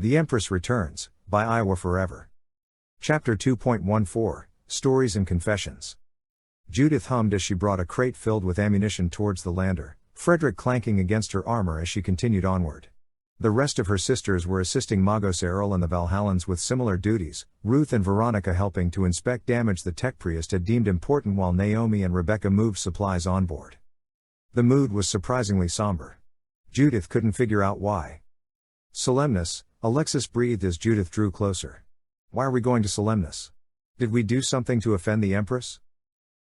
The Empress Returns, by Iowa Forever. Chapter 2.14, Stories and Confessions. Judith hummed as she brought a crate filled with ammunition towards the lander, Frederick clanking against her armor as she continued onward. The rest of her sisters were assisting Magos Errol and the Valhallans with similar duties, Ruth and Veronica helping to inspect damage the tech priest had deemed important while Naomi and Rebecca moved supplies on board. The mood was surprisingly somber. Judith couldn't figure out why. Solemnus, Alexis breathed as Judith drew closer. Why are we going to Solemnus? Did we do something to offend the Empress?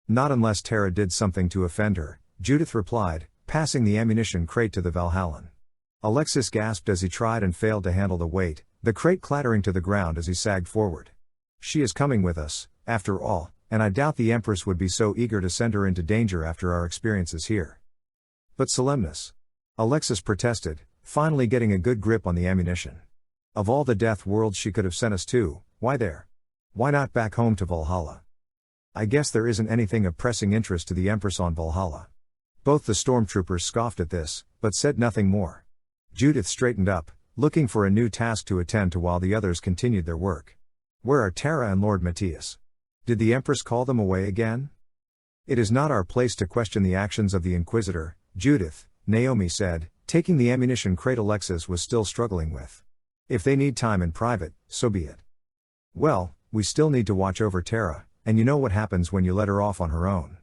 Not unless Tara did something to offend her, Judith replied, passing the ammunition crate to the Valhallan. Alexis gasped as he tried and failed to handle the weight, the crate clattering to the ground as he sagged forward. She is coming with us, after all, and I doubt the Empress would be so eager to send her into danger after our experiences here. But Solemnus. Alexis protested, finally getting a good grip on the ammunition. Of all the death worlds she could have sent us to, why there? Why not back home to Valhalla? I guess there isn't anything of pressing interest to the Empress on Valhalla. Both the stormtroopers scoffed at this, but said nothing more. Judith straightened up, looking for a new task to attend to while the others continued their work. Where are Tara and Lord Matthias? Did the Empress call them away again? It is not our place to question the actions of the Inquisitor, Judith, Naomi said, taking the ammunition crate Alexis was still struggling with. If they need time in private, so be it. Well, we still need to watch over Tara, and you know what happens when you let her off on her own.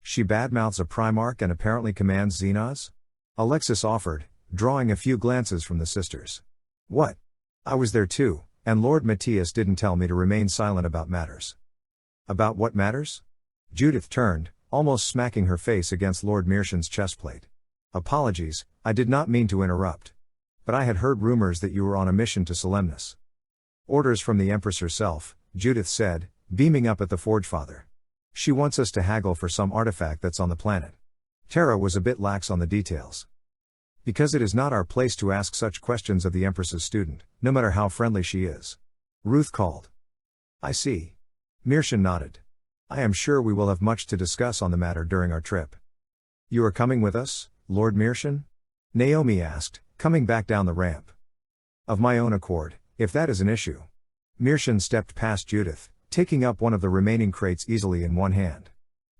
She badmouths a Primarch and apparently commands Xenos? Alexis offered, drawing a few glances from the sisters. What? I was there too, and Lord Matthias didn't tell me to remain silent about matters. About what matters? Judith turned, almost smacking her face against Lord Meerschaum's chestplate. Apologies, I did not mean to interrupt. But I had heard rumors that you were on a mission to Solemnus. Orders from the Empress herself, Judith said, beaming up at the Forge Father. She wants us to haggle for some artifact that's on the planet. Tara was a bit lax on the details. Because it is not our place to ask such questions of the Empress's student, no matter how friendly she is. Ruth called. I see. Meerschaum nodded. I am sure we will have much to discuss on the matter during our trip. You are coming with us, Lord Meerschaum? Naomi asked, coming back down the ramp. Of my own accord, if that is an issue. Meerschaum stepped past Judith, taking up one of the remaining crates easily in one hand.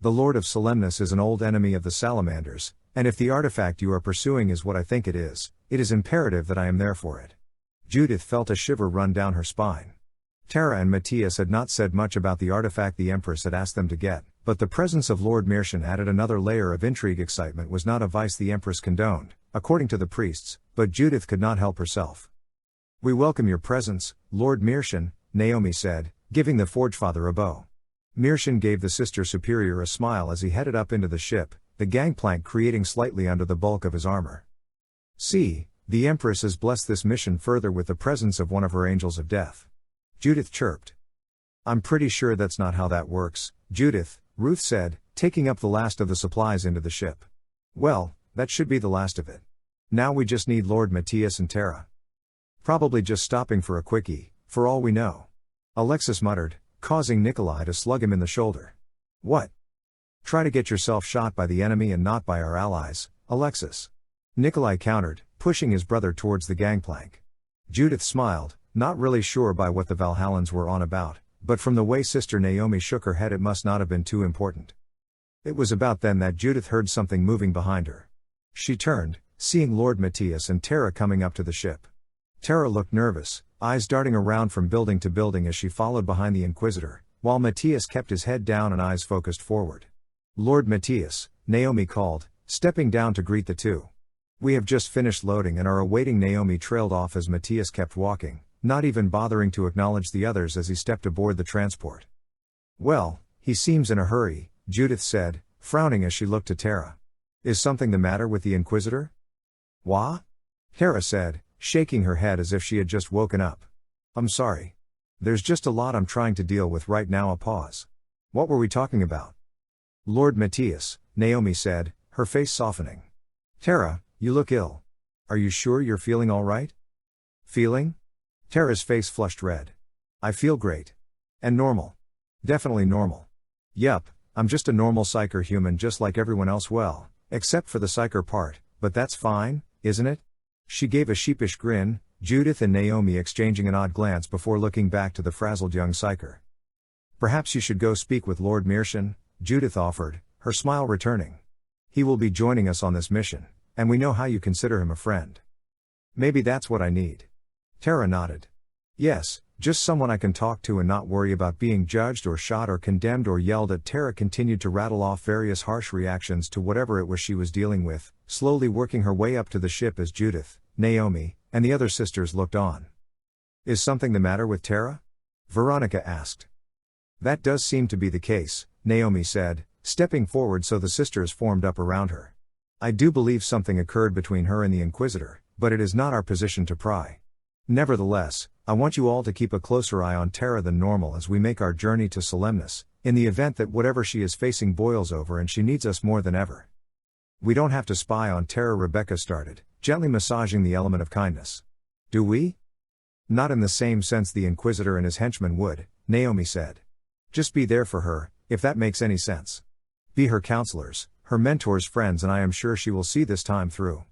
The Lord of Solemnus is an old enemy of the Salamanders, and if the artifact you are pursuing is what I think it is imperative that I am there for it. Judith felt a shiver run down her spine. Tara and Matthias had not said much about the artifact the Empress had asked them to get, but the presence of Lord Meerschaum added another layer of intrigue. Excitement was not a vice the Empress condoned, according to the priests, but Judith could not help herself. We welcome your presence, Lord Meerschaum, Naomi said, giving the Forge Father a bow. Meerschaum gave the Sister Superior a smile as he headed up into the ship, the gangplank creating slightly under the bulk of his armor. See, the Empress has blessed this mission further with the presence of one of her angels of death. Judith chirped. I'm pretty sure that's not how that works, Judith, Ruth said, taking up the last of the supplies into the ship. Well, that should be the last of it. Now we just need Lord Matthias and Tara. Probably just stopping for a quickie, for all we know. Alexis muttered, causing Nikolai to slug him in the shoulder. What? Try to get yourself shot by the enemy and not by our allies, Alexis. Nikolai countered, pushing his brother towards the gangplank. Judith smiled, not really sure by what the Valhallans were on about, but from the way Sister Naomi shook her head it must not have been too important. It was about then that Judith heard something moving behind her. She turned, seeing Lord Matthias and Tara coming up to the ship. Tara looked nervous, eyes darting around from building to building as she followed behind the Inquisitor, while Matthias kept his head down and eyes focused forward. Lord Matthias, Naomi called, stepping down to greet the two. We have just finished loading and are awaiting. Naomi trailed off as Matthias kept walking, not even bothering to acknowledge the others as he stepped aboard the transport. Well, he seems in a hurry, Judith said, frowning as she looked to Tara. Is something the matter with the Inquisitor? Wha? Tara said, shaking her head as if she had just woken up. I'm sorry. There's just a lot I'm trying to deal with right now. A pause. What were we talking about? Lord Matthias, Naomi said, her face softening. Tara, you look ill. Are you sure you're feeling all right? Feeling? Tara's face flushed red. I feel great. And normal. Definitely normal. Yup, I'm just a normal psyker human just like everyone else, well, except for the psyker part, but that's fine, isn't it? She gave a sheepish grin, Judith and Naomi exchanging an odd glance before looking back to the frazzled young psyker. Perhaps you should go speak with Lord Meerschain, Judith offered, her smile returning. He will be joining us on this mission, and we know how you consider him a friend. Maybe that's what I need. Tara nodded. Yes, just someone I can talk to and not worry about being judged or shot or condemned or yelled at. Tara continued to rattle off various harsh reactions to whatever it was she was dealing with, slowly working her way up to the ship as Judith, Naomi, and the other sisters looked on. Is something the matter with Tara? Veronica asked. That does seem to be the case, Naomi said, stepping forward so the sisters formed up around her. I do believe something occurred between her and the Inquisitor, but it is not our position to pry. Nevertheless, I want you all to keep a closer eye on Tara than normal as we make our journey to Solemnus, in the event that whatever she is facing boils over and she needs us more than ever. We don't have to spy on Tara, Rebecca started, gently massaging the element of kindness. Do we? Not in the same sense the Inquisitor and his henchmen would, Naomi said. Just be there for her, if that makes any sense. Be her counselors, her mentors, friends, and I am sure she will see this time through.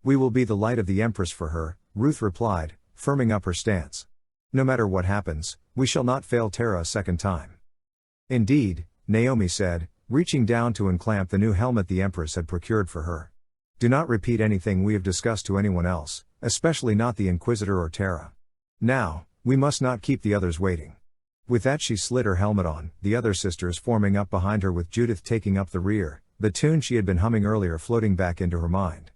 We will be the light of the Empress for her, Ruth replied, firming up her stance. No matter what happens, we shall not fail Tara a second time. Indeed, Naomi said, reaching down to unclamp the new helmet the Empress had procured for her. Do not repeat anything we have discussed to anyone else, especially not the Inquisitor or Tara. Now, we must not keep the others waiting. With that she slid her helmet on, the other sisters forming up behind her with Judith taking up the rear, the tune she had been humming earlier floating back into her mind.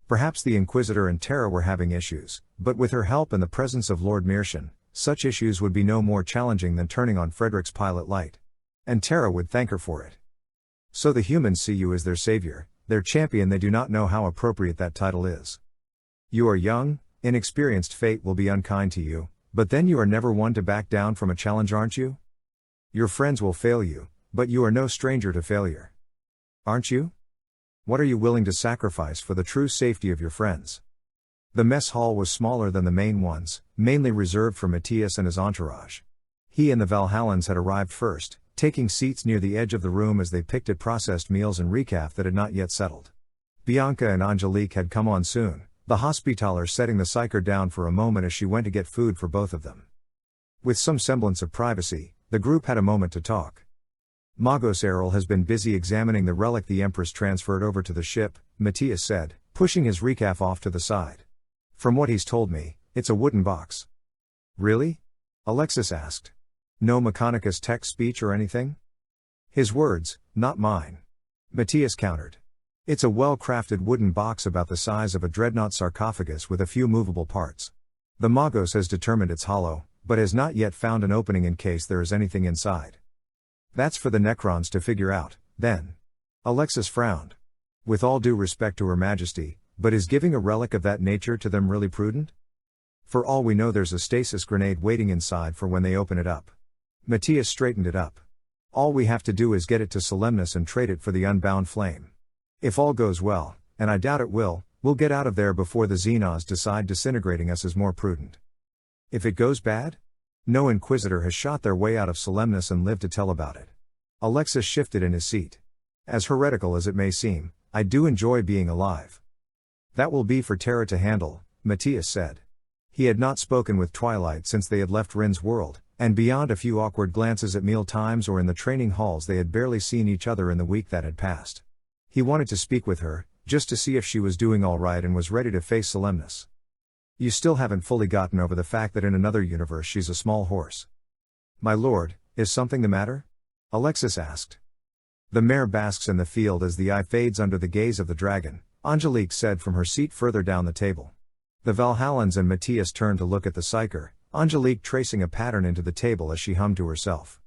Perhaps the Inquisitor and Tara were having issues, but with her help and the presence of Lord Meerschain, such issues would be no more challenging than turning on Frederick's pilot light. And Tara would thank her for it. So the humans see you as their savior, their champion. They do not know how appropriate that title is. You are young, inexperienced. Fate will be unkind to you, but then you are never one to back down from a challenge, aren't you? Your friends will fail you, but you are no stranger to failure. Aren't you? What are you willing to sacrifice for the true safety of your friends? The mess hall was smaller than the main ones, mainly reserved for Matthias and his entourage. He and the Valhallans had arrived first, taking seats near the edge of the room as they picked at processed meals and recaf that had not yet settled. Bianca and Angelique had come on soon, the Hospitaller setting the psyker down for a moment as she went to get food for both of them. With some semblance of privacy, the group had a moment to talk. Magos Errol has been busy examining the relic the Empress transferred over to the ship, Matthias said, pushing his recaf off to the side. From what he's told me, it's a wooden box. Really? Alexis asked. No Mechanicus text speech or anything? His words, not mine. Matthias countered. It's a well-crafted wooden box about the size of a dreadnought sarcophagus with a few movable parts. The Magos has determined it's hollow, but has not yet found an opening in case there is anything inside. That's for the Necrons to figure out, then. Alexis frowned. With all due respect to Her Majesty, but is giving a relic of that nature to them really prudent? For all we know there's a stasis grenade waiting inside for when they open it up. Matthias straightened it up. All we have to do is get it to Solemnus and trade it for the unbound flame. If all goes well, and I doubt it will, we'll get out of there before the Xenos decide disintegrating us is more prudent. If it goes bad? No Inquisitor has shot their way out of Solemnus and lived to tell about it. Alexis shifted in his seat. As heretical as it may seem, I do enjoy being alive. That will be for Tara to handle, Matthias said. He had not spoken with Twilight since they had left Rin's world, and beyond a few awkward glances at meal times or in the training halls they had barely seen each other in the week that had passed. He wanted to speak with her, just to see if she was doing all right and was ready to face Solemnus. You still haven't fully gotten over the fact that in another universe she's a small horse. My lord, is something the matter? Alexis asked. The mare basks in the field as the eye fades under the gaze of the dragon, Angelique said from her seat further down the table. The Valhallans and Matthias turned to look at the psyker, Angelique tracing a pattern into the table as she hummed to herself.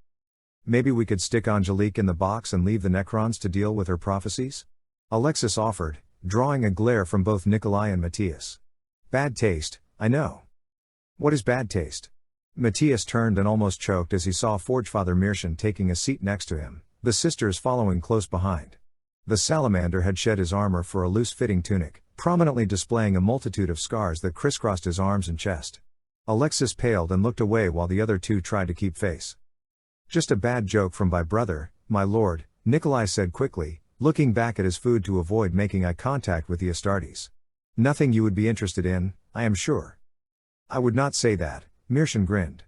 Maybe we could stick Angelique in the box and leave the Necrons to deal with her prophecies? Alexis offered, drawing a glare from both Nikolai and Matthias. Bad taste, I know. What is bad taste? Matthias turned and almost choked as he saw Forgefather Meerschain taking a seat next to him, the sisters following close behind. The salamander had shed his armor for a loose-fitting tunic, prominently displaying a multitude of scars that crisscrossed his arms and chest. Alexis paled and looked away while the other two tried to keep face. Just a bad joke from my brother, my lord, Nikolai said quickly, looking back at his food to avoid making eye contact with the Astartes. Nothing you would be interested in, I am sure. I would not say that, Meerschaum grinned.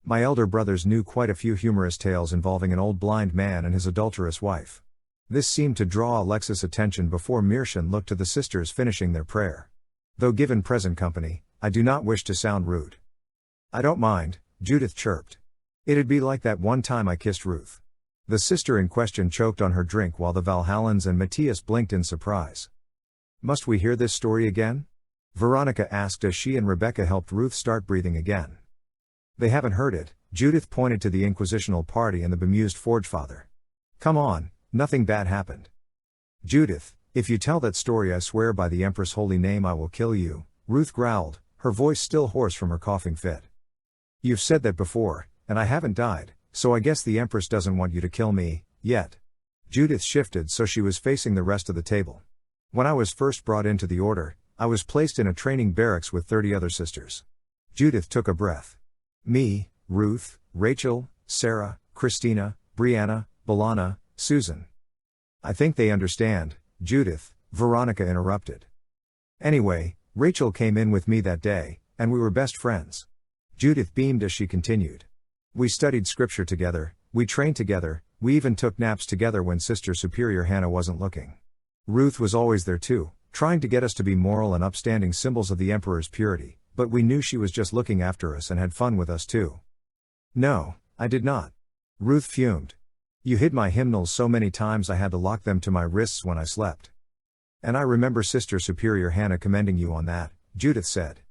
My elder brothers knew quite a few humorous tales involving an old blind man and his adulterous wife. This seemed to draw Alexis' attention before Meerschaum looked to the sisters finishing their prayer. Though given present company, I do not wish to sound rude. I don't mind, Judith chirped. It'd be like that one time I kissed Ruth. The sister in question choked on her drink while the Valhallans and Matthias blinked in surprise. Must we hear this story again? Veronica asked as she and Rebecca helped Ruth start breathing again. They haven't heard it, Judith pointed to the inquisitional party and the bemused forgefather. Come on, nothing bad happened. Judith, if you tell that story I swear by the Empress' holy name I will kill you, Ruth growled, her voice still hoarse from her coughing fit. You've said that before, and I haven't died, so I guess the Empress doesn't want you to kill me, yet. Judith shifted so she was facing the rest of the table. When I was first brought into the order, I was placed in a training barracks with 30 other sisters. Judith took a breath. Me, Ruth, Rachel, Sarah, Christina, Brianna, Belana, Susan. I think they understand, Judith, Veronica interrupted. Anyway, Rachel came in with me that day, and we were best friends. Judith beamed as she continued. We studied scripture together, we trained together, we even took naps together when Sister Superior Hannah wasn't looking. Ruth was always there too, trying to get us to be moral and upstanding symbols of the Emperor's purity, but we knew she was just looking after us and had fun with us too. No, I did not. Ruth fumed. You hid my hymnals so many times I had to lock them to my wrists when I slept. And I remember Sister Superior Hannah commending you on that, Judith said.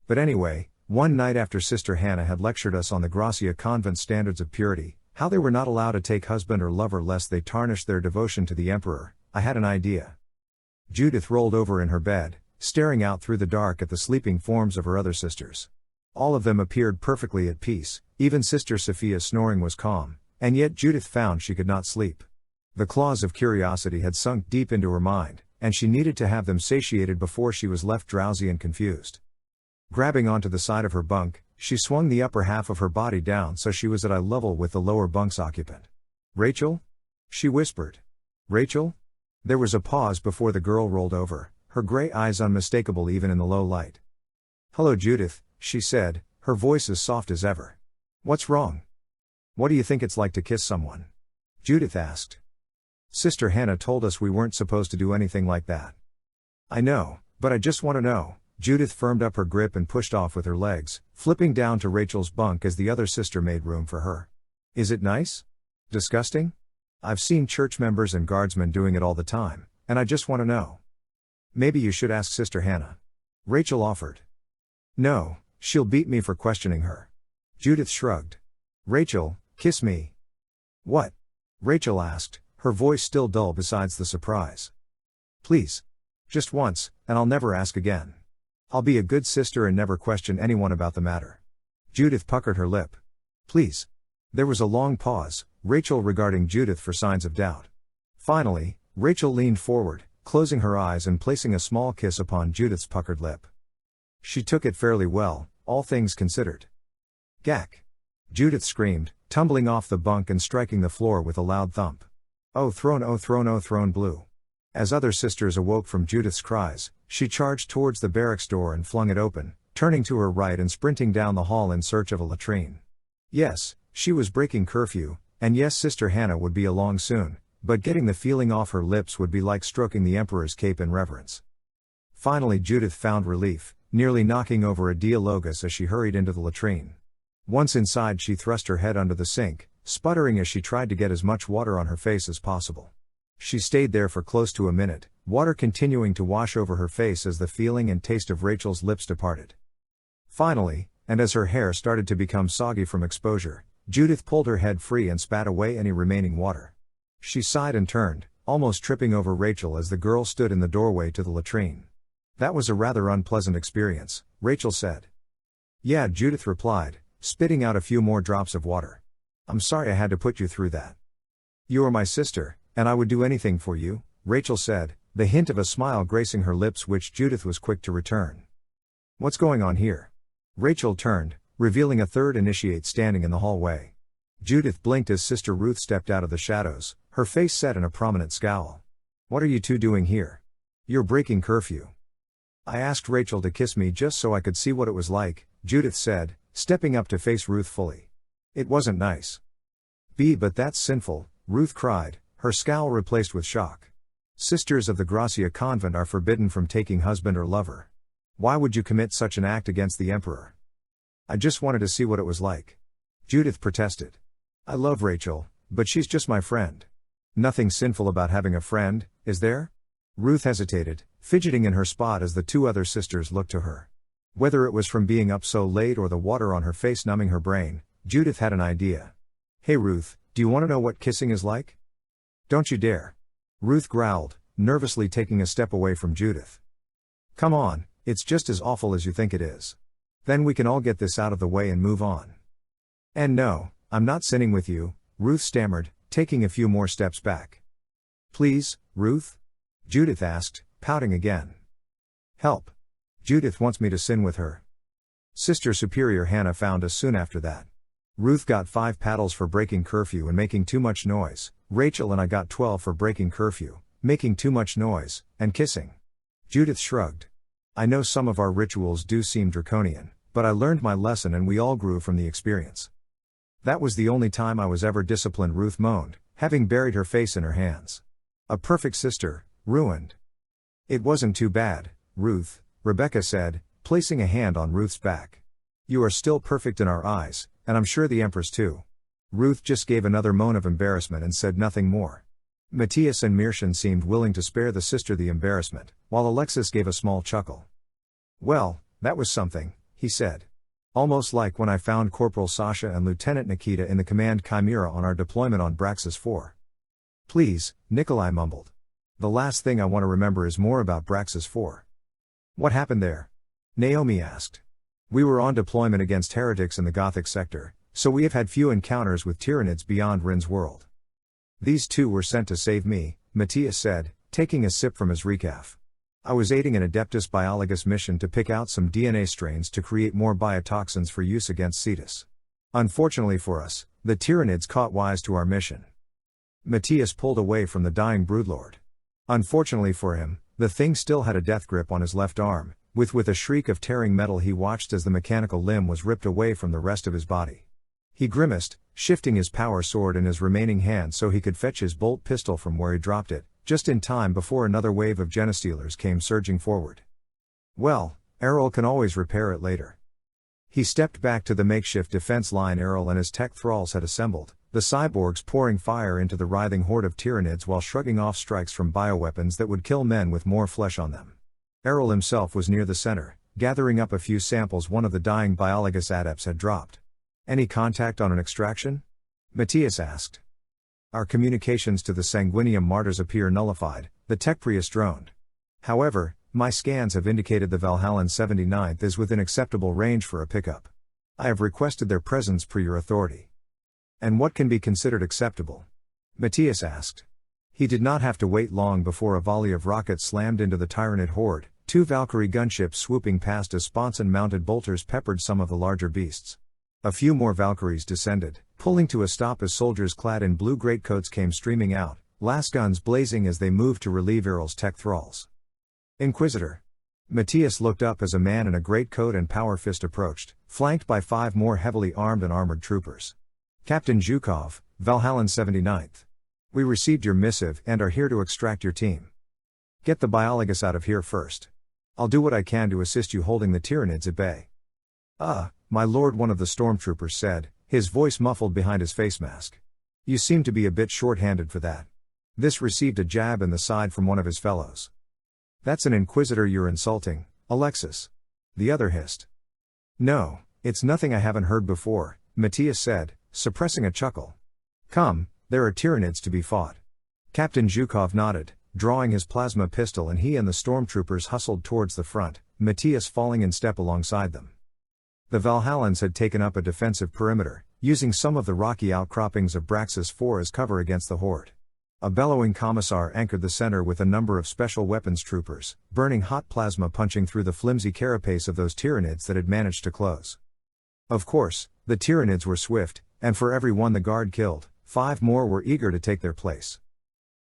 But anyway, one night after Sister Hannah had lectured us on the Gracia Convent standards of purity, how they were not allowed to take husband or lover lest they tarnished their devotion to the Emperor, I had an idea. Judith rolled over in her bed, staring out through the dark at the sleeping forms of her other sisters. All of them appeared perfectly at peace, even Sister Sophia's snoring was calm, and yet Judith found she could not sleep. The claws of curiosity had sunk deep into her mind, and she needed to have them satiated before she was left drowsy and confused. Grabbing onto the side of her bunk, she swung the upper half of her body down so she was at eye level with the lower bunk's occupant. Rachel? She whispered. Rachel? There was a pause before the girl rolled over, her gray eyes unmistakable even in the low light. Hello Judith, she said, her voice as soft as ever. What's wrong? What do you think it's like to kiss someone? Judith asked. Sister Hannah told us we weren't supposed to do anything like that. I know, but I just want to know. Judith firmed up her grip and pushed off with her legs, flipping down to Rachel's bunk as the other sister made room for her. Is it nice? Disgusting? I've seen church members and guardsmen doing it all the time, and I just want to know. Maybe you should ask Sister Hannah. Rachel offered. No, she'll beat me for questioning her. Judith shrugged. Rachel, kiss me. What? Rachel asked, her voice still dull besides the surprise. Please. Just once, and I'll never ask again. I'll be a good sister and never question anyone about the matter. Judith puckered her lip. Please. There was a long pause, Rachel regarding Judith for signs of doubt. Finally, Rachel leaned forward, closing her eyes and placing a small kiss upon Judith's puckered lip. She took it fairly well, all things considered. Gack! Judith screamed, tumbling off the bunk and striking the floor with a loud thump. Oh throne, oh throne, oh throne blue. As other sisters awoke from Judith's cries, she charged towards the barracks door and flung it open, turning to her right and sprinting down the hall in search of a latrine. Yes, she was breaking curfew, and yes, Sister Hannah would be along soon, but getting the feeling off her lips would be like stroking the Emperor's cape in reverence. Finally Judith found relief, nearly knocking over a dialogus as she hurried into the latrine. Once inside she thrust her head under the sink, sputtering as she tried to get as much water on her face as possible. She stayed there for close to a minute, water continuing to wash over her face as the feeling and taste of Rachel's lips departed. Finally, and as her hair started to become soggy from exposure, Judith pulled her head free and spat away any remaining water. She sighed and turned, almost tripping over Rachel as the girl stood in the doorway to the latrine. That was a rather unpleasant experience, Rachel said. Yeah, Judith replied, spitting out a few more drops of water. I'm sorry I had to put you through that. You are my sister, and I would do anything for you, Rachel said, the hint of a smile gracing her lips which Judith was quick to return. What's going on here? Rachel turned, revealing a third initiate standing in the hallway. Judith blinked as Sister Ruth stepped out of the shadows, her face set in a prominent scowl. What are you two doing here? You're breaking curfew. I asked Rachel to kiss me just so I could see what it was like, Judith said, stepping up to face Ruth fully. It wasn't nice. But that's sinful, Ruth cried, her scowl replaced with shock. Sisters of the Gracia convent are forbidden from taking husband or lover. Why would you commit such an act against the emperor? I just wanted to see what it was like. Judith protested. I love Rachel, but she's just my friend. Nothing sinful about having a friend, is there? Ruth hesitated, fidgeting in her spot as the two other sisters looked to her. Whether it was from being up so late or the water on her face numbing her brain, Judith had an idea. Hey Ruth, do you want to know what kissing is like? Don't you dare. Ruth growled, nervously taking a step away from Judith. Come on, it's just as awful as you think it is. Then we can all get this out of the way and move on. And no, I'm not sinning with you, Ruth stammered, taking a few more steps back. Please, Ruth? Judith asked, pouting again. Help. Judith wants me to sin with her. Sister Superior Hannah found us soon after that. Ruth got 5 paddles for breaking curfew and making too much noise, Rachel and I got 12 for breaking curfew, making too much noise, and kissing. Judith shrugged. I know some of our rituals do seem draconian, but I learned my lesson and we all grew from the experience. That was the only time I was ever disciplined, Ruth moaned, having buried her face in her hands. A perfect sister, ruined. It wasn't too bad, Ruth, Rebecca said, placing a hand on Ruth's back. You are still perfect in our eyes, and I'm sure the Empress too. Ruth just gave another moan of embarrassment and said nothing more. Matthias and Mershan seemed willing to spare the sister the embarrassment, while Alexis gave a small chuckle. Well, that was something, he said. Almost like when I found Corporal Sasha and Lieutenant Nikita in the Command Chimera on our deployment on Braxis 4. Please, Nikolai mumbled. The last thing I want to remember is more about Braxis 4. What happened there? Naomi asked. We were on deployment against heretics in the Gothic sector, so we have had few encounters with Tyranids beyond Rin's world. These two were sent to save me, Matthias said, taking a sip from his recaf. I was aiding an Adeptus Biologus mission to pick out some DNA strains to create more biotoxins for use against Cetus. Unfortunately for us, the Tyranids caught wise to our mission. Matthias pulled away from the dying broodlord. Unfortunately for him, the thing still had a death grip on his left arm. With a shriek of tearing metal he watched as the mechanical limb was ripped away from the rest of his body. He grimaced, shifting his power sword in his remaining hand so he could fetch his bolt pistol from where he dropped it, just in time before another wave of Genestealers came surging forward. Well, Errol can always repair it later. He stepped back to the makeshift defense line Errol and his tech thralls had assembled, the cyborgs pouring fire into the writhing horde of Tyranids while shrugging off strikes from bioweapons that would kill men with more flesh on them. Errol himself was near the center, gathering up a few samples one of the dying Biologus adepts had dropped. Any contact on an extraction? Matthias asked. Our communications to the Sanguinium martyrs appear nullified, the tech priest droned. However, my scans have indicated the Valhallan 79th is within acceptable range for a pickup. I have requested their presence per your authority. And what can be considered acceptable? Matthias asked. He did not have to wait long before a volley of rockets slammed into the Tyranid horde, 2 Valkyrie gunships swooping past as sponson-mounted bolters peppered some of the larger beasts. A few more Valkyries descended, pulling to a stop as soldiers clad in blue greatcoats came streaming out, las guns blazing as they moved to relieve Errol's tech thralls. Inquisitor. Matthias looked up as a man in a greatcoat and power fist approached, flanked by 5 more heavily armed and armored troopers. Captain Zhukov, Valhallan 79th. We received your missive and are here to extract your team. Get the Biologus out of here first. I'll do what I can to assist you holding the Tyranids at bay. My lord, one of the stormtroopers said, his voice muffled behind his face mask. You seem to be a bit short-handed for that. This received a jab in the side from one of his fellows. That's an Inquisitor you're insulting, Alexis. The other hissed. No, it's nothing I haven't heard before, Matthias said, suppressing a chuckle. Come, there are Tyranids to be fought. Captain Zhukov nodded, drawing his plasma pistol, and he and the stormtroopers hustled towards the front, Matthias falling in step alongside them. The Valhallans had taken up a defensive perimeter, using some of the rocky outcroppings of Braxis 4 as cover against the horde. A bellowing commissar anchored the center with a number of special weapons troopers, burning hot plasma punching through the flimsy carapace of those Tyranids that had managed to close. Of course, the Tyranids were swift, and for every one the guard killed, 5 more were eager to take their place.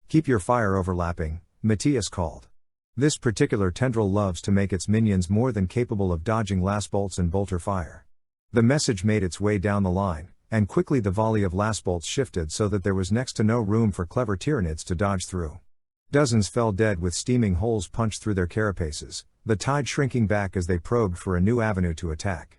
Keep your fire overlapping, Matthias called. This particular tendril loves to make its minions more than capable of dodging last bolts and bolter fire. The message made its way down the line, and quickly the volley of last bolts shifted so that there was next to no room for clever Tyranids to dodge through. Dozens fell dead with steaming holes punched through their carapaces, the tide shrinking back as they probed for a new avenue to attack.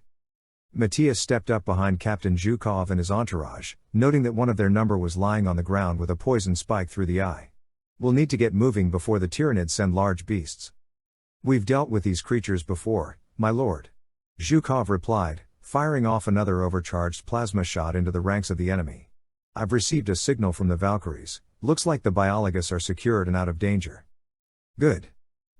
Matthias stepped up behind Captain Zhukov and his entourage, noting that one of their number was lying on the ground with a poison spike through the eye. "We'll need to get moving before the Tyranids send large beasts." "We've dealt with these creatures before, my lord," Zhukov replied, firing off another overcharged plasma shot into the ranks of the enemy. "I've received a signal from the Valkyries. Looks like the biologists are secured and out of danger." "Good."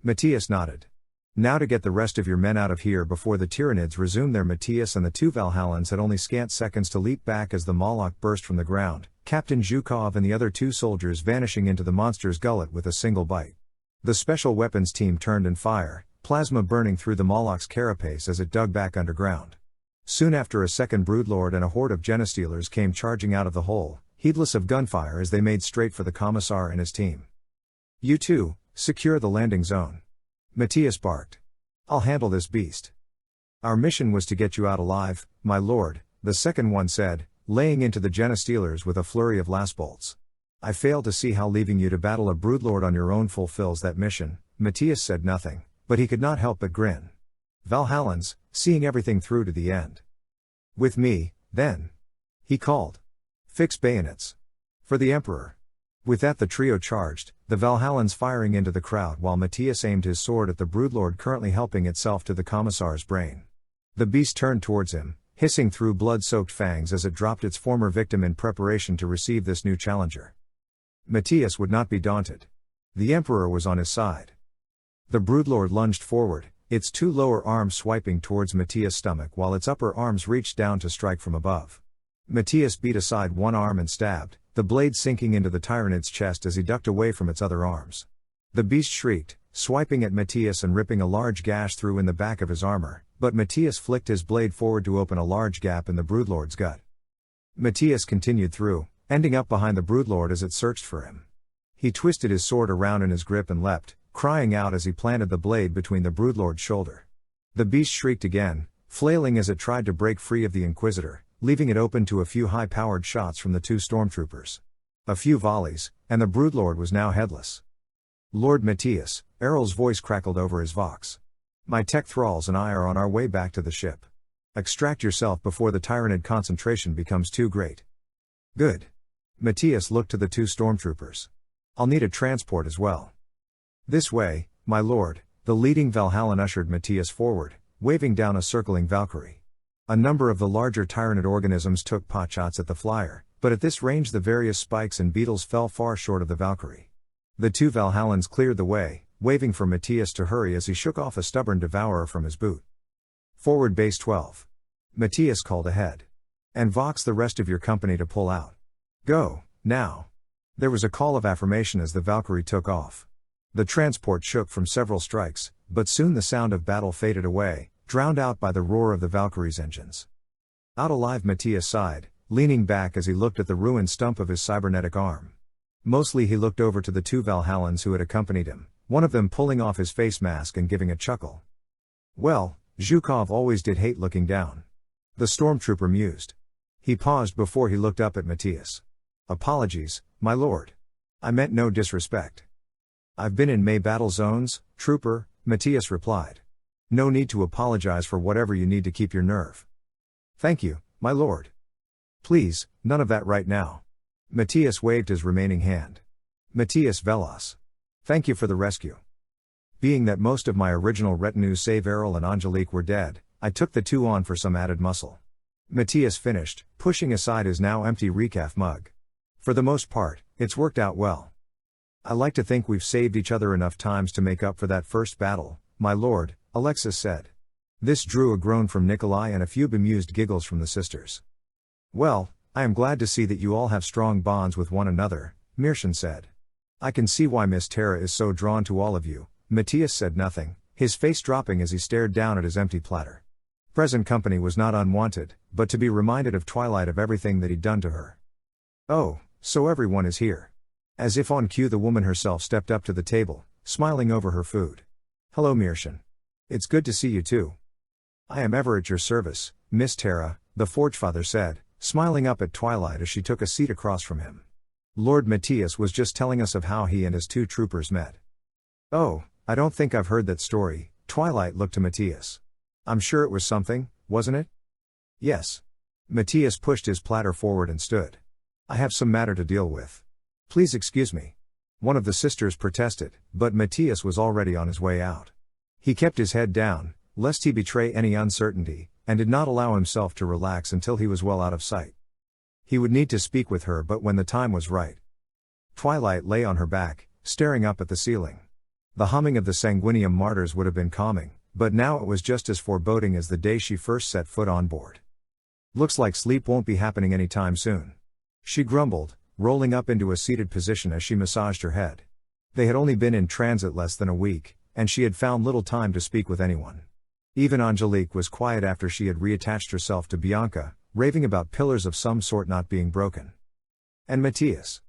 Matthias nodded. "Now to get the rest of your men out of here before the Tyranids resume their." Matthias and the two Valhallans had only scant seconds to leap back as the Moloch burst from the ground, Captain Zhukov and the other two soldiers vanishing into the monster's gullet with a single bite. The special weapons team turned and fired, plasma burning through the Moloch's carapace as it dug back underground. Soon after, a second broodlord and a horde of Genestealers came charging out of the hole, heedless of gunfire as they made straight for the Commissar and his team. "You two, secure the landing zone," Matthias barked. "I'll handle this beast." "Our mission was to get you out alive, my lord," the second one said, laying into the Genestealers with a flurry of last bolts. "I fail to see how leaving you to battle a broodlord on your own fulfills that mission." Matthias said nothing, but he could not help but grin. Valhallans, seeing everything through to the end. "With me, then," he called. "Fix bayonets. For the Emperor." With that the trio charged, the Valhallans firing into the crowd while Matthias aimed his sword at the broodlord currently helping itself to the Commissar's brain. The beast turned towards him, hissing through blood-soaked fangs as it dropped its former victim in preparation to receive this new challenger. Matthias would not be daunted. The Emperor was on his side. The broodlord lunged forward, its two lower arms swiping towards Matthias' stomach while its upper arms reached down to strike from above. Matthias beat aside one arm and stabbed, the blade sinking into the Tyranid's chest as he ducked away from its other arms. The beast shrieked, swiping at Matthias and ripping a large gash through in the back of his armor, but Matthias flicked his blade forward to open a large gap in the broodlord's gut. Matthias continued through, ending up behind the broodlord as it searched for him. He twisted his sword around in his grip and leapt, crying out as he planted the blade between the broodlord's shoulder. The beast shrieked again, flailing as it tried to break free of the Inquisitor, leaving it open to a few high-powered shots from the two stormtroopers. A few volleys, and the broodlord was now headless. "Lord Matthias," Errol's voice crackled over his vox. "My tech thralls and I are on our way back to the ship. Extract yourself before the Tyranid concentration becomes too great." "Good." Matthias looked to the two stormtroopers. "I'll need a transport as well." "This way, my lord," the leading Valhallan ushered Matthias forward, waving down a circling Valkyrie. A number of the larger Tyranid organisms took potshots at the flyer, but at this range the various spikes and beetles fell far short of the Valkyrie. The two Valhallans cleared the way, waving for Matthias to hurry as he shook off a stubborn devourer from his boot. "Forward base 12. Matthias called ahead. "And Vox the rest of your company to pull out. Go, now." There was a call of affirmation as the Valkyrie took off. The transport shook from several strikes, but soon the sound of battle faded away, drowned out by the roar of the Valkyrie's engines. "Out alive," Matthias sighed, leaning back as he looked at the ruined stump of his cybernetic arm. Mostly he looked over to the two Valhallans who had accompanied him, one of them pulling off his face mask and giving a chuckle. "Well, Zhukov always did hate looking down." The stormtrooper mused. He paused before he looked up at Matthias. "Apologies, my lord. I meant no disrespect." "I've been in May battle zones, trooper," Matthias replied. "No need to apologize for whatever you need to keep your nerve." "Thank you, my lord." "Please, none of that right now." Matthias waved his remaining hand. "Matthias Velas. Thank you for the rescue. Being that most of my original retinue save Errol and Angelique were dead, I took the two on for some added muscle." Matthias finished, pushing aside his now empty recaf mug. "For the most part, it's worked out well. I like to think we've saved each other enough times to make up for that first battle, my lord," Alexis said. This drew a groan from Nikolai and a few bemused giggles from the sisters. "Well, I am glad to see that you all have strong bonds with one another," Mirshan said. "I can see why Miss Terra is so drawn to all of you." Matthias said nothing, his face dropping as he stared down at his empty platter. Present company was not unwanted, but to be reminded of Twilight of everything that he'd done to her. "Oh, so everyone is here." As if on cue the woman herself stepped up to the table, smiling over her food. Hello Myrschen. It's good to see you too. I am ever at your service, Miss Terra, the Forgefather said, smiling up at Twilight as she took a seat across from him. Lord Matthias was just telling us of how he and his two troopers met. Oh, I don't think I've heard that story. Twilight looked to Matthias. I'm sure it was something, wasn't it? Yes. Matthias pushed his platter forward and stood. I have some matter to deal with. Please excuse me. One of the sisters protested, but Matthias was already on his way out. He kept his head down, lest he betray any uncertainty, and did not allow himself to relax until he was well out of sight. He would need to speak with her but when the time was right. Twilight lay on her back, staring up at the ceiling. The humming of the Sanguinium martyrs would have been calming, but now it was just as foreboding as the day she first set foot on board. Looks like sleep won't be happening anytime soon. She grumbled, rolling up into a seated position as she massaged her head. They had only been in transit less than a week, and she had found little time to speak with anyone. Even Angelique was quiet after she had reattached herself to Bianca, raving about pillars of some sort not being broken. And Matthias.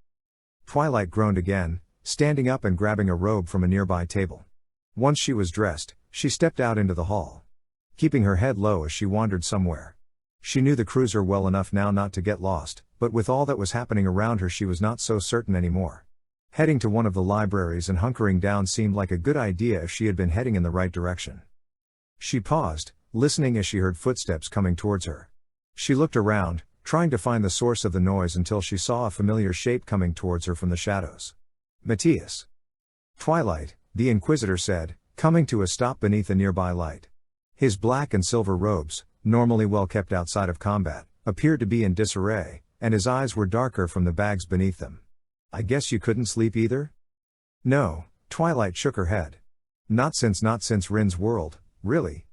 Twilight groaned again, standing up and grabbing a robe from a nearby table. Once she was dressed, she stepped out into the hall. Keeping her head low as she wandered somewhere. She knew the cruiser well enough now not to get lost, but with all that was happening around her she was not so certain anymore. Heading to one of the libraries and hunkering down seemed like a good idea if she had been heading in the right direction. She paused, listening as she heard footsteps coming towards her. She looked around, trying to find the source of the noise until she saw a familiar shape coming towards her from the shadows. Matthias. Twilight, the Inquisitor said, coming to a stop beneath a nearby light. His black and silver robes, normally well kept outside of combat, appeared to be in disarray, and his eyes were darker from the bags beneath them. I guess you couldn't sleep either? No, Twilight shook her head. Not since Rin's world, really.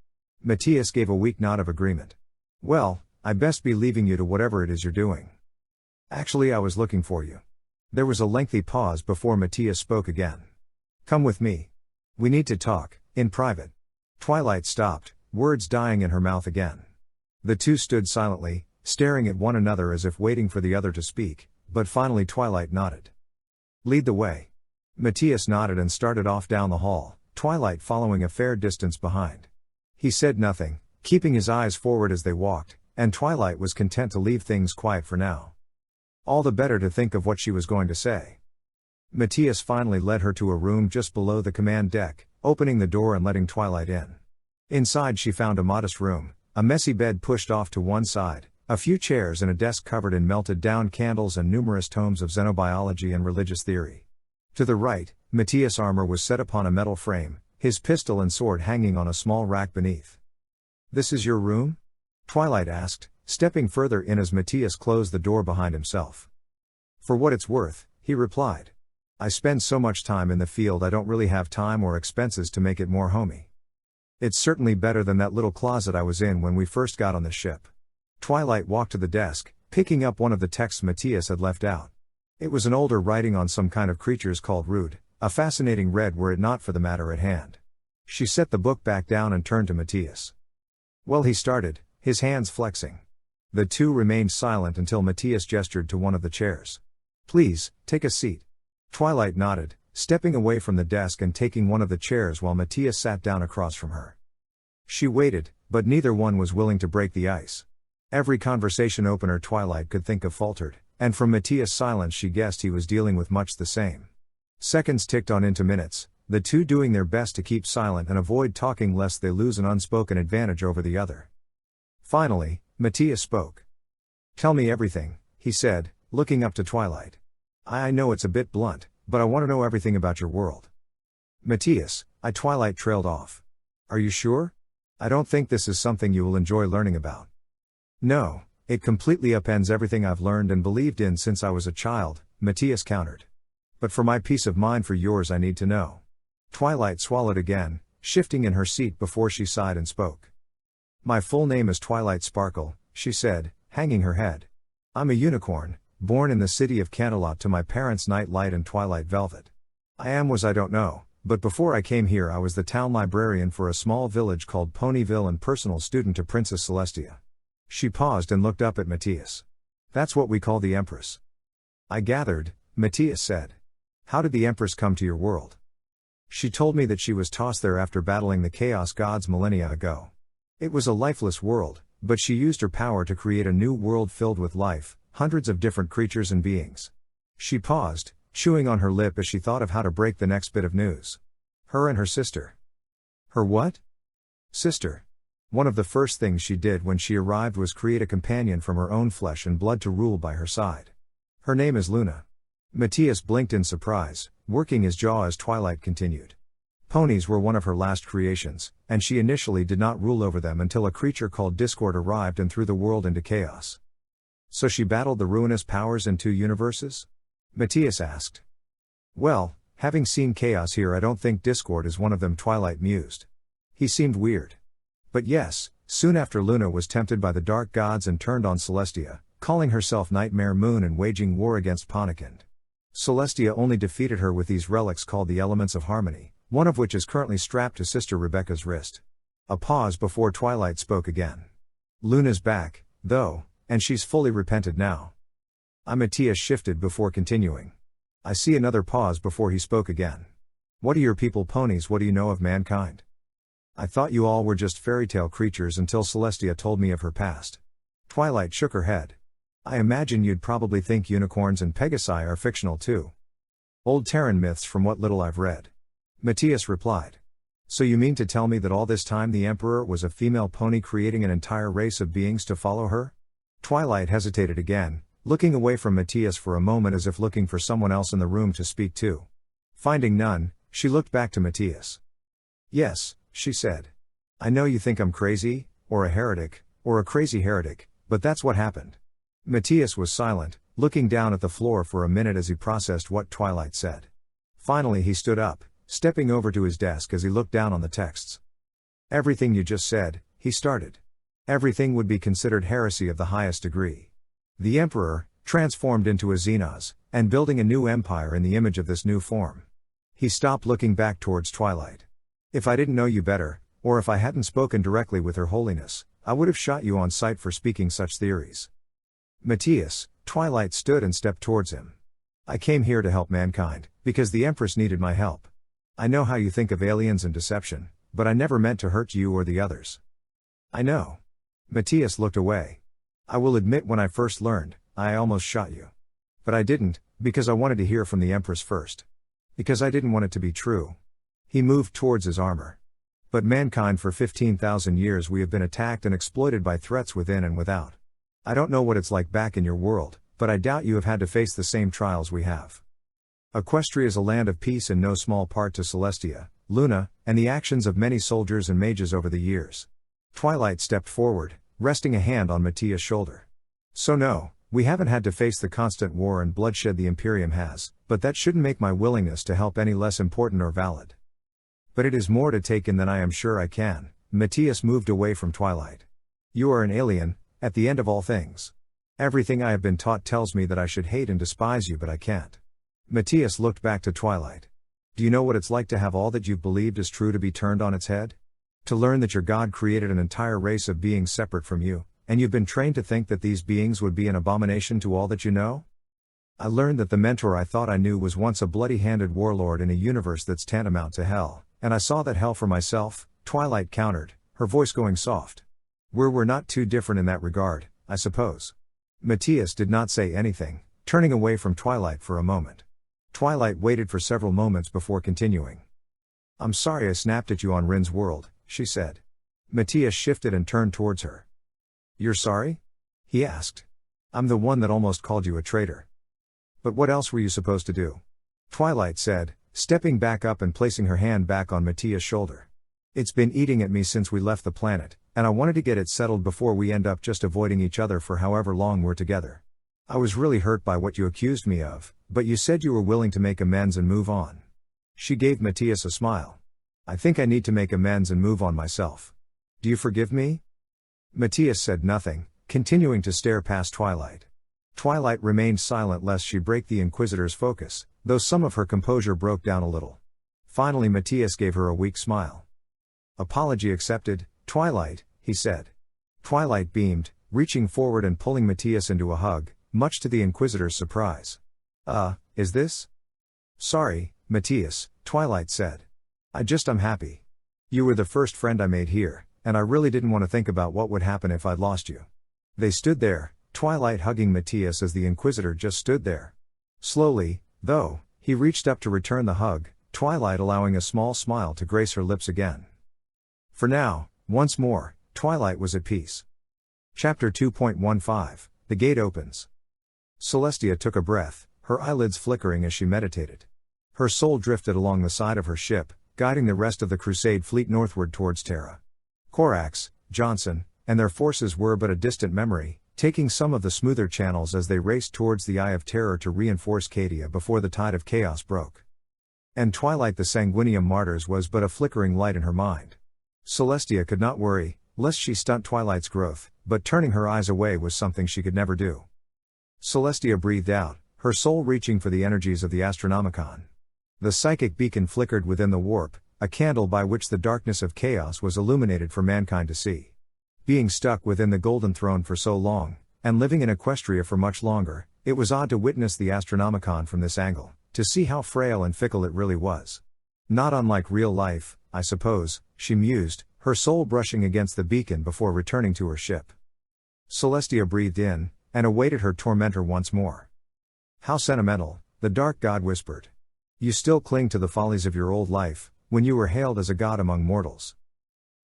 Matthias gave a weak nod of agreement. Well, I best be leaving you to whatever it is you're doing. Actually I was looking for you. There was a lengthy pause before Matthias spoke again. Come with me. We need to talk, in private. Twilight stopped, words dying in her mouth again. The two stood silently, staring at one another as if waiting for the other to speak, but finally Twilight nodded. Lead the way. Matthias nodded and started off down the hall, Twilight following a fair distance behind. He said nothing, keeping his eyes forward as they walked, and Twilight was content to leave things quiet for now. All the better to think of what she was going to say. Matthias finally led her to a room just below the command deck, opening the door and letting Twilight in. Inside she found a modest room, a messy bed pushed off to one side, a few chairs and a desk covered in melted down candles and numerous tomes of xenobiology and religious theory. To the right, Matthias' armor was set upon a metal frame, his pistol and sword hanging on a small rack beneath. This is your room? Twilight asked, stepping further in as Matthias closed the door behind himself. For what it's worth, he replied. I spend so much time in the field I don't really have time or expenses to make it more homey. It's certainly better than that little closet I was in when we first got on the ship. Twilight walked to the desk, picking up one of the texts Matthias had left out. It was an older writing on some kind of creatures called Rude, a fascinating read were it not for the matter at hand. She set the book back down and turned to Matthias. Well, he started, his hands flexing. The two remained silent until Matthias gestured to one of the chairs. Please, take a seat. Twilight nodded, stepping away from the desk and taking one of the chairs while Matthias sat down across from her. She waited, but neither one was willing to break the ice. Every conversation opener Twilight could think of faltered, and from Matthias' silence she guessed he was dealing with much the same. Seconds ticked on into minutes, the two doing their best to keep silent and avoid talking lest they lose an unspoken advantage over the other. Finally, Matthias spoke. Tell me everything, he said, looking up to Twilight. I know it's a bit blunt, but I want to know everything about your world. Matthias, Twilight trailed off. Are you sure? I don't think this is something you will enjoy learning about. No, it completely upends everything I've learned and believed in since I was a child, Matthias countered. But for my peace of mind, for yours, I need to know. Twilight swallowed again, shifting in her seat before she sighed and spoke. My full name is Twilight Sparkle, she said, hanging her head. I'm a unicorn, born in the city of Canterlot to my parents' Night Light and Twilight Velvet. I don't know, but before I came here I was the town librarian for a small village called Ponyville and personal student to Princess Celestia. She paused and looked up at Matthias. That's what we call the Empress. I gathered, Matthias said. How did the Empress come to your world? She told me that she was tossed there after battling the Chaos Gods millennia ago. It was a lifeless world, but she used her power to create a new world filled with life, hundreds of different creatures and beings. She paused, chewing on her lip as she thought of how to break the next bit of news. Her and her sister. Her what? Sister. One of the first things she did when she arrived was create a companion from her own flesh and blood to rule by her side. Her name is Luna. Matthias blinked in surprise, working his jaw as Twilight continued. Ponies were one of her last creations, and she initially did not rule over them until a creature called Discord arrived and threw the world into chaos. So she battled the ruinous powers in 2 universes? Matthias asked. Well, having seen chaos here, I don't think Discord is one of them, Twilight mused. He seemed weird. But yes, soon after Luna was tempted by the dark gods and turned on Celestia, calling herself Nightmare Moon and waging war against Ponykind. Celestia only defeated her with these relics called the Elements of Harmony, one of which is currently strapped to Sister Rebecca's wrist. A pause before Twilight spoke again. Luna's back, though, and she's fully repented now. Matthias shifted before continuing. I see another pause before he spoke again. What are your people ponies? What do you know of mankind? I thought you all were just fairy tale creatures until Celestia told me of her past. Twilight shook her head. I imagine you'd probably think unicorns and pegasi are fictional too. Old Terran myths from what little I've read. Matthias replied. So you mean to tell me that all this time the Emperor was a female pony creating an entire race of beings to follow her? Twilight hesitated again, looking away from Matthias for a moment as if looking for someone else in the room to speak to. Finding none, she looked back to Matthias. Yes, she said. I know you think I'm crazy, or a heretic, or a crazy heretic, but that's what happened. Matthias was silent, looking down at the floor for a minute as he processed what Twilight said. Finally he stood up, stepping over to his desk as he looked down on the texts. Everything you just said, he started. Everything would be considered heresy of the highest degree. The Emperor, transformed into a Xenos, and building a new empire in the image of this new form. He stopped looking back towards Twilight. If I didn't know you better, or if I hadn't spoken directly with Her Holiness, I would have shot you on sight for speaking such theories. Matthias, Twilight stood and stepped towards him. I came here to help mankind, because the Empress needed my help. I know how you think of aliens and deception, but I never meant to hurt you or the others. I know. Matthias looked away. I will admit when I first learned, I almost shot you. But I didn't, because I wanted to hear from the Empress first. Because I didn't want it to be true. He moved towards his armor. But mankind for 15,000 years we have been attacked and exploited by threats within and without. I don't know what it's like back in your world, but I doubt you have had to face the same trials we have. Equestria is a land of peace in no small part to Celestia, Luna, and the actions of many soldiers and mages over the years. Twilight stepped forward, resting a hand on Matthias' shoulder. So no, we haven't had to face the constant war and bloodshed the Imperium has, but that shouldn't make my willingness to help any less important or valid. But it is more to take in than I am sure I can. Matthias moved away from Twilight. You are an alien, at the end of all things. Everything I have been taught tells me that I should hate and despise you, but I can't. Matthias looked back to Twilight. Do you know what it's like to have all that you've believed is true to be turned on its head? To learn that your God created an entire race of beings separate from you, and you've been trained to think that these beings would be an abomination to all that you know? I learned that the mentor I thought I knew was once a bloody-handed warlord in a universe that's tantamount to hell, and I saw that hell for myself, Twilight countered, her voice going soft. We're not too different in that regard, I suppose. Matthias did not say anything, turning away from Twilight for a moment. Twilight waited for several moments before continuing. I'm sorry I snapped at you on Rin's world, she said. Matthias shifted and turned towards her. You're sorry? He asked. I'm the one that almost called you a traitor. But what else were you supposed to do? Twilight said, stepping back up and placing her hand back on Matthias' shoulder. It's been eating at me since we left the planet, and I wanted to get it settled before we end up just avoiding each other for however long we're together. I was really hurt by what you accused me of, but you said you were willing to make amends and move on. She gave Matthias a smile. I think I need to make amends and move on myself. Do you forgive me? Matthias said nothing, continuing to stare past Twilight. Twilight remained silent lest she break the Inquisitor's focus, though some of her composure broke down a little. Finally Matthias gave her a weak smile. Apology accepted, Twilight, he said. Twilight beamed, reaching forward and pulling Matthias into a hug, much to the Inquisitor's surprise. Is this? Sorry, Matthias, Twilight said. I'm happy. You were the first friend I made here, and I really didn't want to think about what would happen if I'd lost you. They stood there, Twilight hugging Matthias as the Inquisitor just stood there. Slowly, though, he reached up to return the hug, Twilight allowing a small smile to grace her lips again. For now, once more, Twilight was at peace. Chapter 2.15, The Gate Opens. Celestia took a breath, her eyelids flickering as she meditated. Her soul drifted along the side of her ship, guiding the rest of the Crusade fleet northward towards Terra. Corax, Johnson, and their forces were but a distant memory, taking some of the smoother channels as they raced towards the Eye of Terror to reinforce Cadia before the tide of chaos broke. And Twilight the Sanguinium Martyrs was but a flickering light in her mind. Celestia could not worry, lest she stunt Twilight's growth, but turning her eyes away was something she could never do. Celestia breathed out, her soul reaching for the energies of the Astronomicon. The psychic beacon flickered within the warp, a candle by which the darkness of chaos was illuminated for mankind to see. Being stuck within the Golden Throne for so long, and living in Equestria for much longer, it was odd to witness the Astronomicon from this angle, to see how frail and fickle it really was. Not unlike real life, I suppose, she mused, her soul brushing against the beacon before returning to her ship. Celestia breathed in, and awaited her tormentor once more. How sentimental, the Dark God whispered. You still cling to the follies of your old life, when you were hailed as a god among mortals.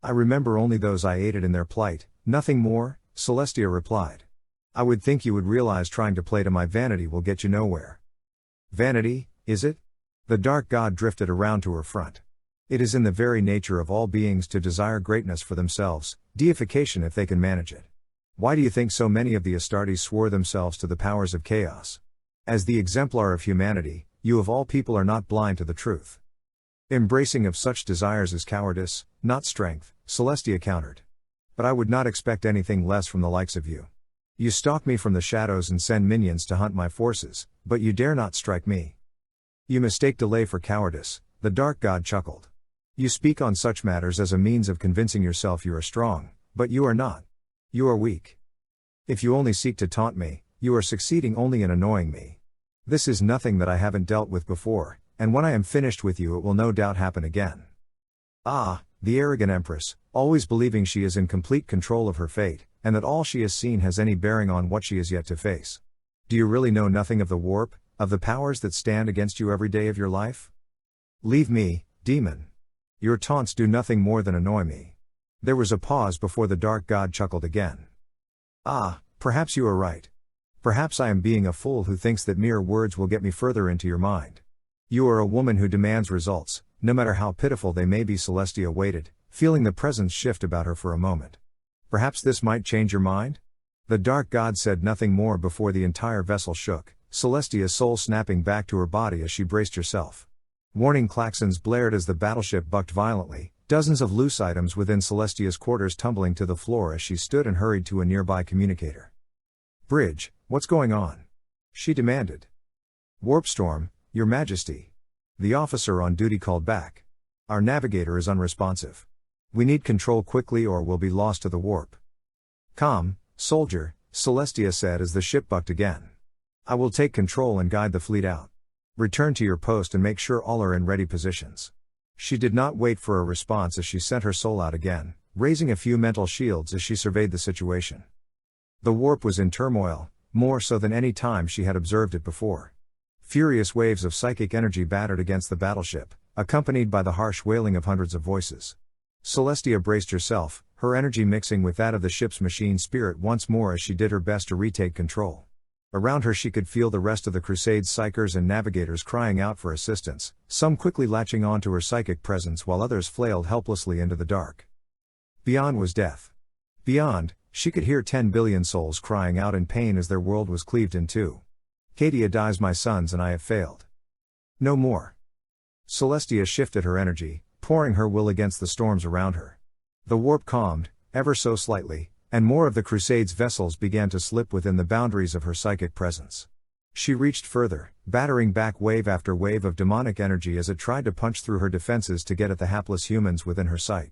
I remember only those I aided in their plight, nothing more, Celestia replied. I would think you would realize trying to play to my vanity will get you nowhere. Vanity, is it? The Dark God drifted around to her front. It is in the very nature of all beings to desire greatness for themselves, deification if they can manage it. Why do you think so many of the Astartes swore themselves to the powers of chaos? As the exemplar of humanity, you of all people are not blind to the truth. Embracing of such desires is cowardice, not strength, Celestia countered. But I would not expect anything less from the likes of you. You stalk me from the shadows and send minions to hunt my forces, but you dare not strike me. You mistake delay for cowardice, the Dark God chuckled. You speak on such matters as a means of convincing yourself you are strong, but you are not. You are weak. If you only seek to taunt me, you are succeeding only in annoying me. This is nothing that I haven't dealt with before, and when I am finished with you it will no doubt happen again. Ah, the arrogant Empress, always believing she is in complete control of her fate, and that all she has seen has any bearing on what she is yet to face. Do you really know nothing of the warp, of the powers that stand against you every day of your life? Leave me, demon. Your taunts do nothing more than annoy me. There was a pause before the Dark God chuckled again. Ah, perhaps you are right. Perhaps I am being a fool who thinks that mere words will get me further into your mind. You are a woman who demands results, no matter how pitiful they may be. Celestia waited, feeling the presence shift about her for a moment. Perhaps this might change your mind? The Dark God said nothing more before the entire vessel shook, Celestia's soul snapping back to her body as she braced herself. Warning klaxons blared as the battleship bucked violently, dozens of loose items within Celestia's quarters tumbling to the floor as she stood and hurried to a nearby communicator. Bridge, what's going on? She demanded. Warp storm, Your Majesty. The officer on duty called back. Our navigator is unresponsive. We need control quickly or we'll be lost to the warp. Calm, soldier, Celestia said as the ship bucked again. I will take control and guide the fleet out. Return to your post and make sure all are in ready positions. She did not wait for a response as she sent her soul out again, raising a few mental shields as she surveyed the situation. The warp was in turmoil, more so than any time she had observed it before. Furious waves of psychic energy battered against the battleship, accompanied by the harsh wailing of hundreds of voices. Celestia braced herself, her energy mixing with that of the ship's machine spirit once more as she did her best to retake control. Around her she could feel the rest of the Crusade's psychers and navigators crying out for assistance, some quickly latching on to her psychic presence while others flailed helplessly into the dark. Beyond was death. Beyond, she could hear 10 billion souls crying out in pain as their world was cleaved in two. Cadia dies, my sons, and I have failed. No more. Celestia shifted her energy, pouring her will against the storms around her. The warp calmed, ever so slightly, and more of the Crusade's vessels began to slip within the boundaries of her psychic presence. She reached further, battering back wave after wave of demonic energy as it tried to punch through her defenses to get at the hapless humans within her sight.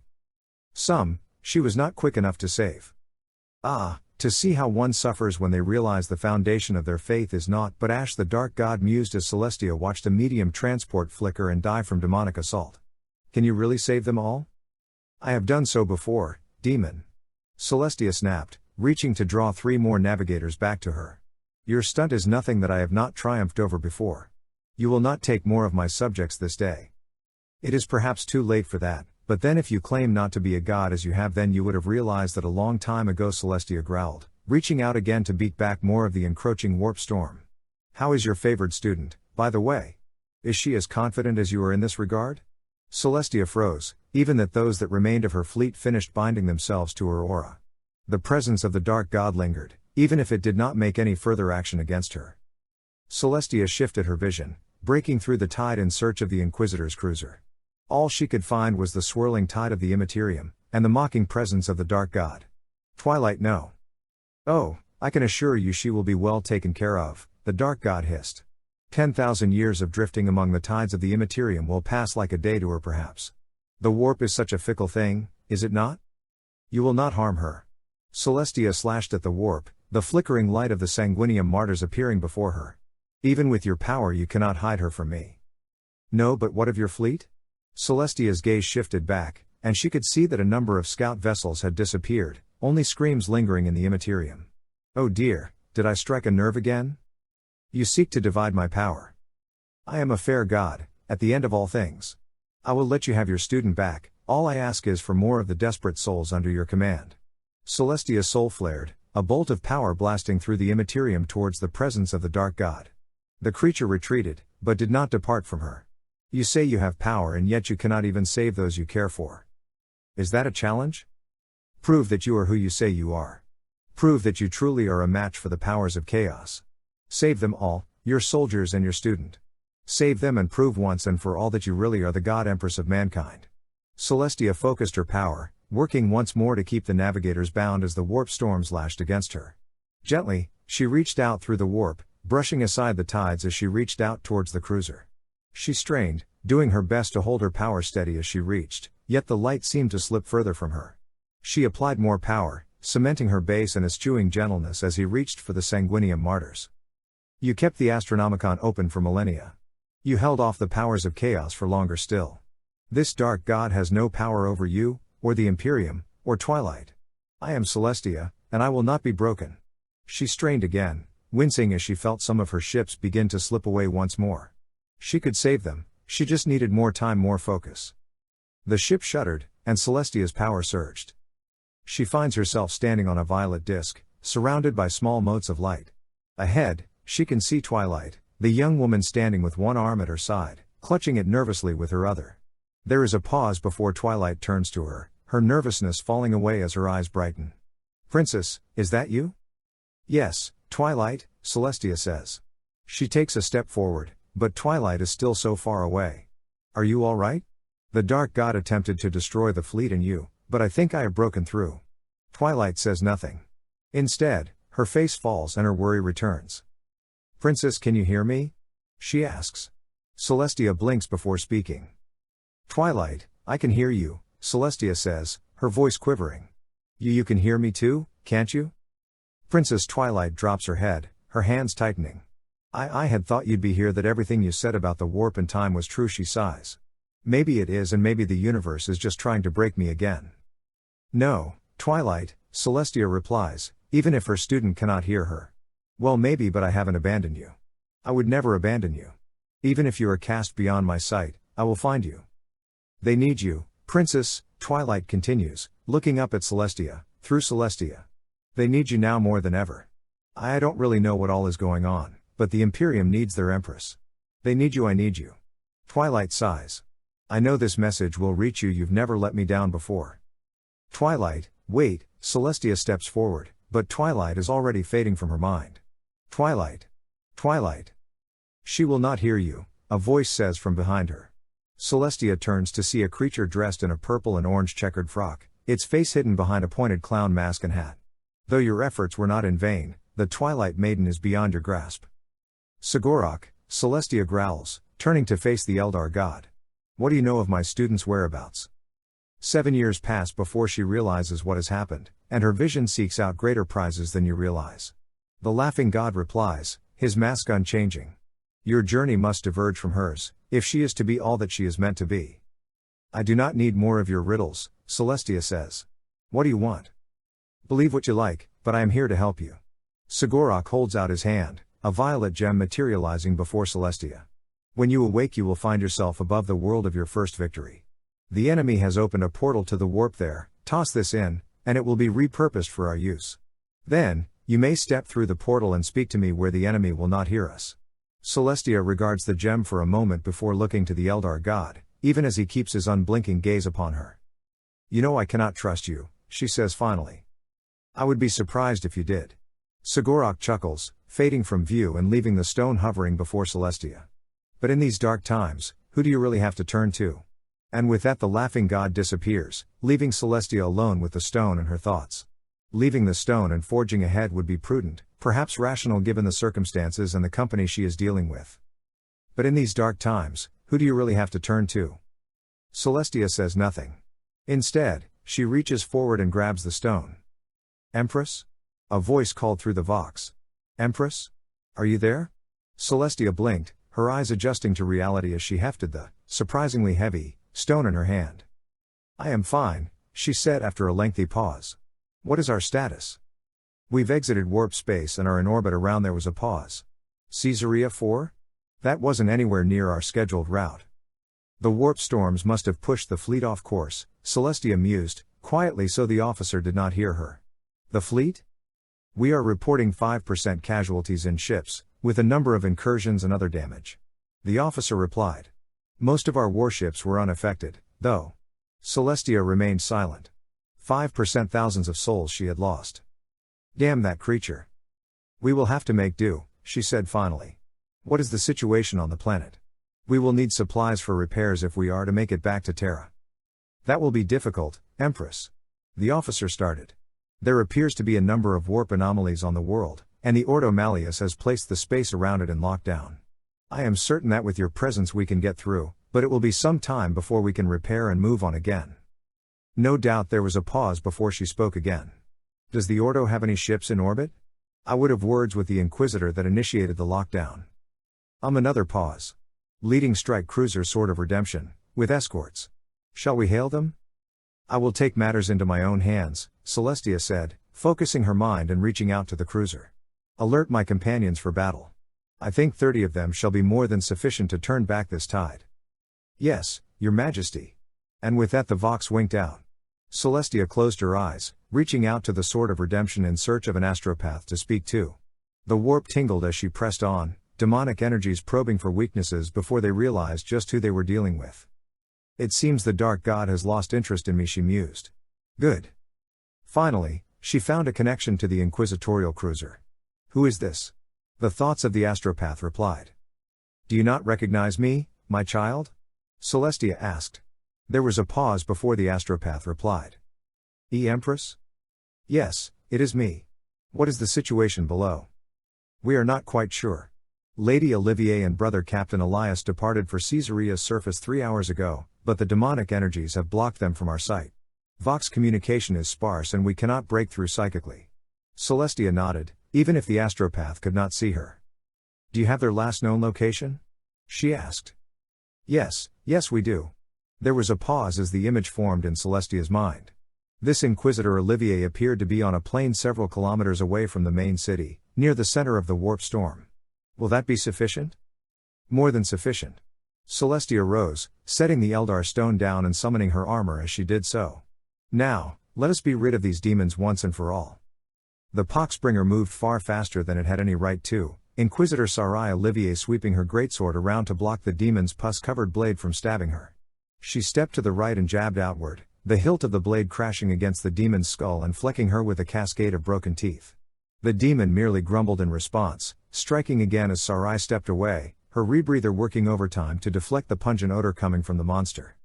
Some, she was not quick enough to save. Ah, to see how one suffers when they realize the foundation of their faith is naught but ash, the Dark God mused as Celestia watched a medium transport flicker and die from demonic assault. Can you really save them all? I have done so before, demon. Celestia snapped, reaching to draw 3 more navigators back to her. Your stunt is nothing that I have not triumphed over before. You will not take more of my subjects this day. It is perhaps too late for that, but then if you claim not to be a god as you have, then you would have realized that a long time ago, Celestia growled, reaching out again to beat back more of the encroaching warp storm. How is your favored student, by the way? Is she as confident as you are in this regard? Celestia froze, even that those that remained of her fleet finished binding themselves to her aura. The presence of the dark god lingered, even if it did not make any further action against her. Celestia shifted her vision, breaking through the tide in search of the Inquisitor's cruiser. All she could find was the swirling tide of the Imperium, and the mocking presence of the dark god. Twilight, no. Oh, I can assure you she will be well taken care of, the dark god hissed. 10,000 years of drifting among the tides of the Imperium will pass like a day to her perhaps. The warp is such a fickle thing, is it not? You will not harm her. Celestia slashed at the warp, the flickering light of the Sanguinium martyrs appearing before her. Even with your power you cannot hide her from me. No, but what of your fleet? Celestia's gaze shifted back, and she could see that a number of scout vessels had disappeared, only screams lingering in the Imperium. Oh dear, did I strike a nerve again? You seek to divide my power. I am a fair god, at the end of all things. I will let you have your student back, all I ask is for more of the desperate souls under your command. Celestia's soul flared, a bolt of power blasting through the Imperium towards the presence of the dark god. The creature retreated, but did not depart from her. You say you have power and yet you cannot even save those you care for. Is that a challenge? Prove that you are who you say you are. Prove that you truly are a match for the powers of chaos. Save them all, your soldiers and your student. Save them and prove once and for all that you really are the God Empress of mankind. Celestia focused her power, working once more to keep the navigators bound as the warp storms lashed against her. Gently, she reached out through the warp, brushing aside the tides as she reached out towards the cruiser. She strained, doing her best to hold her power steady as she reached, yet the light seemed to slip further from her. She applied more power, cementing her base and eschewing gentleness as he reached for the Sanguinium martyrs. You kept the Astronomicon open for millennia. You held off the powers of chaos for longer still. This dark god has no power over you, or the Imperium, or Twilight. I am Celestia, and I will not be broken. She strained again, wincing as she felt some of her ships begin to slip away once more. She could save them, she just needed more time, more focus. The ship shuddered, and Celestia's power surged. She finds herself standing on a violet disk, surrounded by small motes of light. Ahead, she can see Twilight, the young woman standing with one arm at her side, clutching it nervously with her other. There is a pause before Twilight turns to her, her nervousness falling away as her eyes brighten. Princess, is that you? Yes, Twilight, Celestia says. She takes a step forward, but Twilight is still so far away. Are you all right? The dark god attempted to destroy the fleet and you, but I think I have broken through. Twilight says nothing. Instead, her face falls and her worry returns. Princess, can you hear me? She asks. Celestia blinks before speaking. Twilight, I can hear you, Celestia says, her voice quivering. You can hear me too, can't you? Princess Twilight drops her head, her hands tightening. I had thought you'd be here, that everything you said about the warp and time was true, she sighs. Maybe it is, and maybe the universe is just trying to break me again. No, Twilight, Celestia replies, even if her student cannot hear her. Well, maybe, but I haven't abandoned you. I would never abandon you. Even if you are cast beyond my sight, I will find you. They need you, Princess, Twilight continues, looking up at Celestia, through Celestia. They need you now more than ever. I don't really know what all is going on, but the Imperium needs their Empress. They need you, I need you. Twilight sighs. I know this message will reach you, you've never let me down before. Twilight, wait, Celestia steps forward, but Twilight is already fading from her mind. Twilight. Twilight. She will not hear you, a voice says from behind her. Celestia turns to see a creature dressed in a purple and orange checkered frock, its face hidden behind a pointed clown mask and hat. Though your efforts were not in vain, the Twilight Maiden is beyond your grasp. Sigorok, Celestia growls, turning to face the Eldar god. What do you know of my student's whereabouts? 7 years pass before she realizes what has happened, and her vision seeks out greater prizes than you realize. The laughing god replies, his mask unchanging. Your journey must diverge from hers, if she is to be all that she is meant to be. I do not need more of your riddles, Celestia says. What do you want? Believe what you like, but I am here to help you. Sigorok holds out his hand, a violet gem materializing before Celestia. When you awake you will find yourself above the world of your first victory. The enemy has opened a portal to the warp there, toss this in, and it will be repurposed for our use. Then, you may step through the portal and speak to me where the enemy will not hear us. Celestia regards the gem for a moment before looking to the Eldar god, even as he keeps his unblinking gaze upon her. You know I cannot trust you, she says finally. I would be surprised if you did. Sigorok chuckles, fading from view and leaving the stone hovering before Celestia. But in these dark times, who do you really have to turn to? And with that the laughing god disappears, leaving Celestia alone with the stone and her thoughts. Leaving the stone and forging ahead would be prudent, perhaps rational given the circumstances and the company she is dealing with. But in these dark times, who do you really have to turn to? Celestia says nothing. Instead, she reaches forward and grabs the stone. Empress? A voice called through the vox. Empress? Are you there? Celestia blinked, her eyes adjusting to reality as she hefted the, surprisingly heavy, stone in her hand. I am fine, she said after a lengthy pause. What is our status? We've exited warp space and are in orbit around. There was a pause. Caesarea 4? That wasn't anywhere near our scheduled route. The warp storms must have pushed the fleet off course, Celestia mused, quietly so the officer did not hear her. The fleet? We are reporting 5% casualties in ships, with a number of incursions and other damage. The officer replied. Most of our warships were unaffected, though. Celestia remained silent. 5% thousands of souls she had lost. Damn that creature. We will have to make do, she said finally. What is the situation on the planet? We will need supplies for repairs if we are to make it back to Terra. That will be difficult, Empress. The officer started. There appears to be a number of warp anomalies on the world, and the Ordo Malleus has placed the space around it in lockdown. I am certain that with your presence we can get through, but it will be some time before we can repair and move on again. No doubt there was a pause before she spoke again. Does the Ordo have any ships in orbit? I would have words with the Inquisitor that initiated the lockdown. Another pause. Leading strike cruiser Sword of Redemption, with escorts. Shall we hail them? I will take matters into my own hands, Celestia said, focusing her mind and reaching out to the cruiser. Alert my companions for battle. I think 30 of them shall be more than sufficient to turn back this tide. Yes, Your Majesty. And with that the Vox winked out. Celestia closed her eyes, reaching out to the Sword of Redemption in search of an astropath to speak to. The warp tingled as she pressed on, demonic energies probing for weaknesses before they realized just who they were dealing with. It seems the Dark God has lost interest in me, she mused. Good. Finally, she found a connection to the inquisitorial cruiser. Who is this? The thoughts of the astropath replied. Do you not recognize me, my child? Celestia asked. There was a pause before the astropath replied. Empress? Yes, it is me. What is the situation below? We are not quite sure. Lady Olivier and brother Captain Elias departed for Caesarea's surface 3 hours ago, but the demonic energies have blocked them from our sight. Vox communication is sparse and we cannot break through psychically. Celestia nodded, even if the astropath could not see her. Do you have their last known location? She asked. Yes we do. There was a pause as the image formed in Celestia's mind. This Inquisitor Olivier appeared to be on a plain several kilometers away from the main city, near the center of the warp storm. Will that be sufficient? More than sufficient. Celestia rose, setting the Eldar stone down and summoning her armor as she did so. Now, let us be rid of these demons once and for all. The Poxbringer moved far faster than it had any right to, Inquisitor Sarai Olivier sweeping her greatsword around to block the demon's pus-covered blade from stabbing her. She stepped to the right and jabbed outward, the hilt of the blade crashing against the demon's skull and flecking her with a cascade of broken teeth. The demon merely grumbled in response, striking again as Sarai stepped away, her rebreather working overtime to deflect the pungent odor coming from the monster.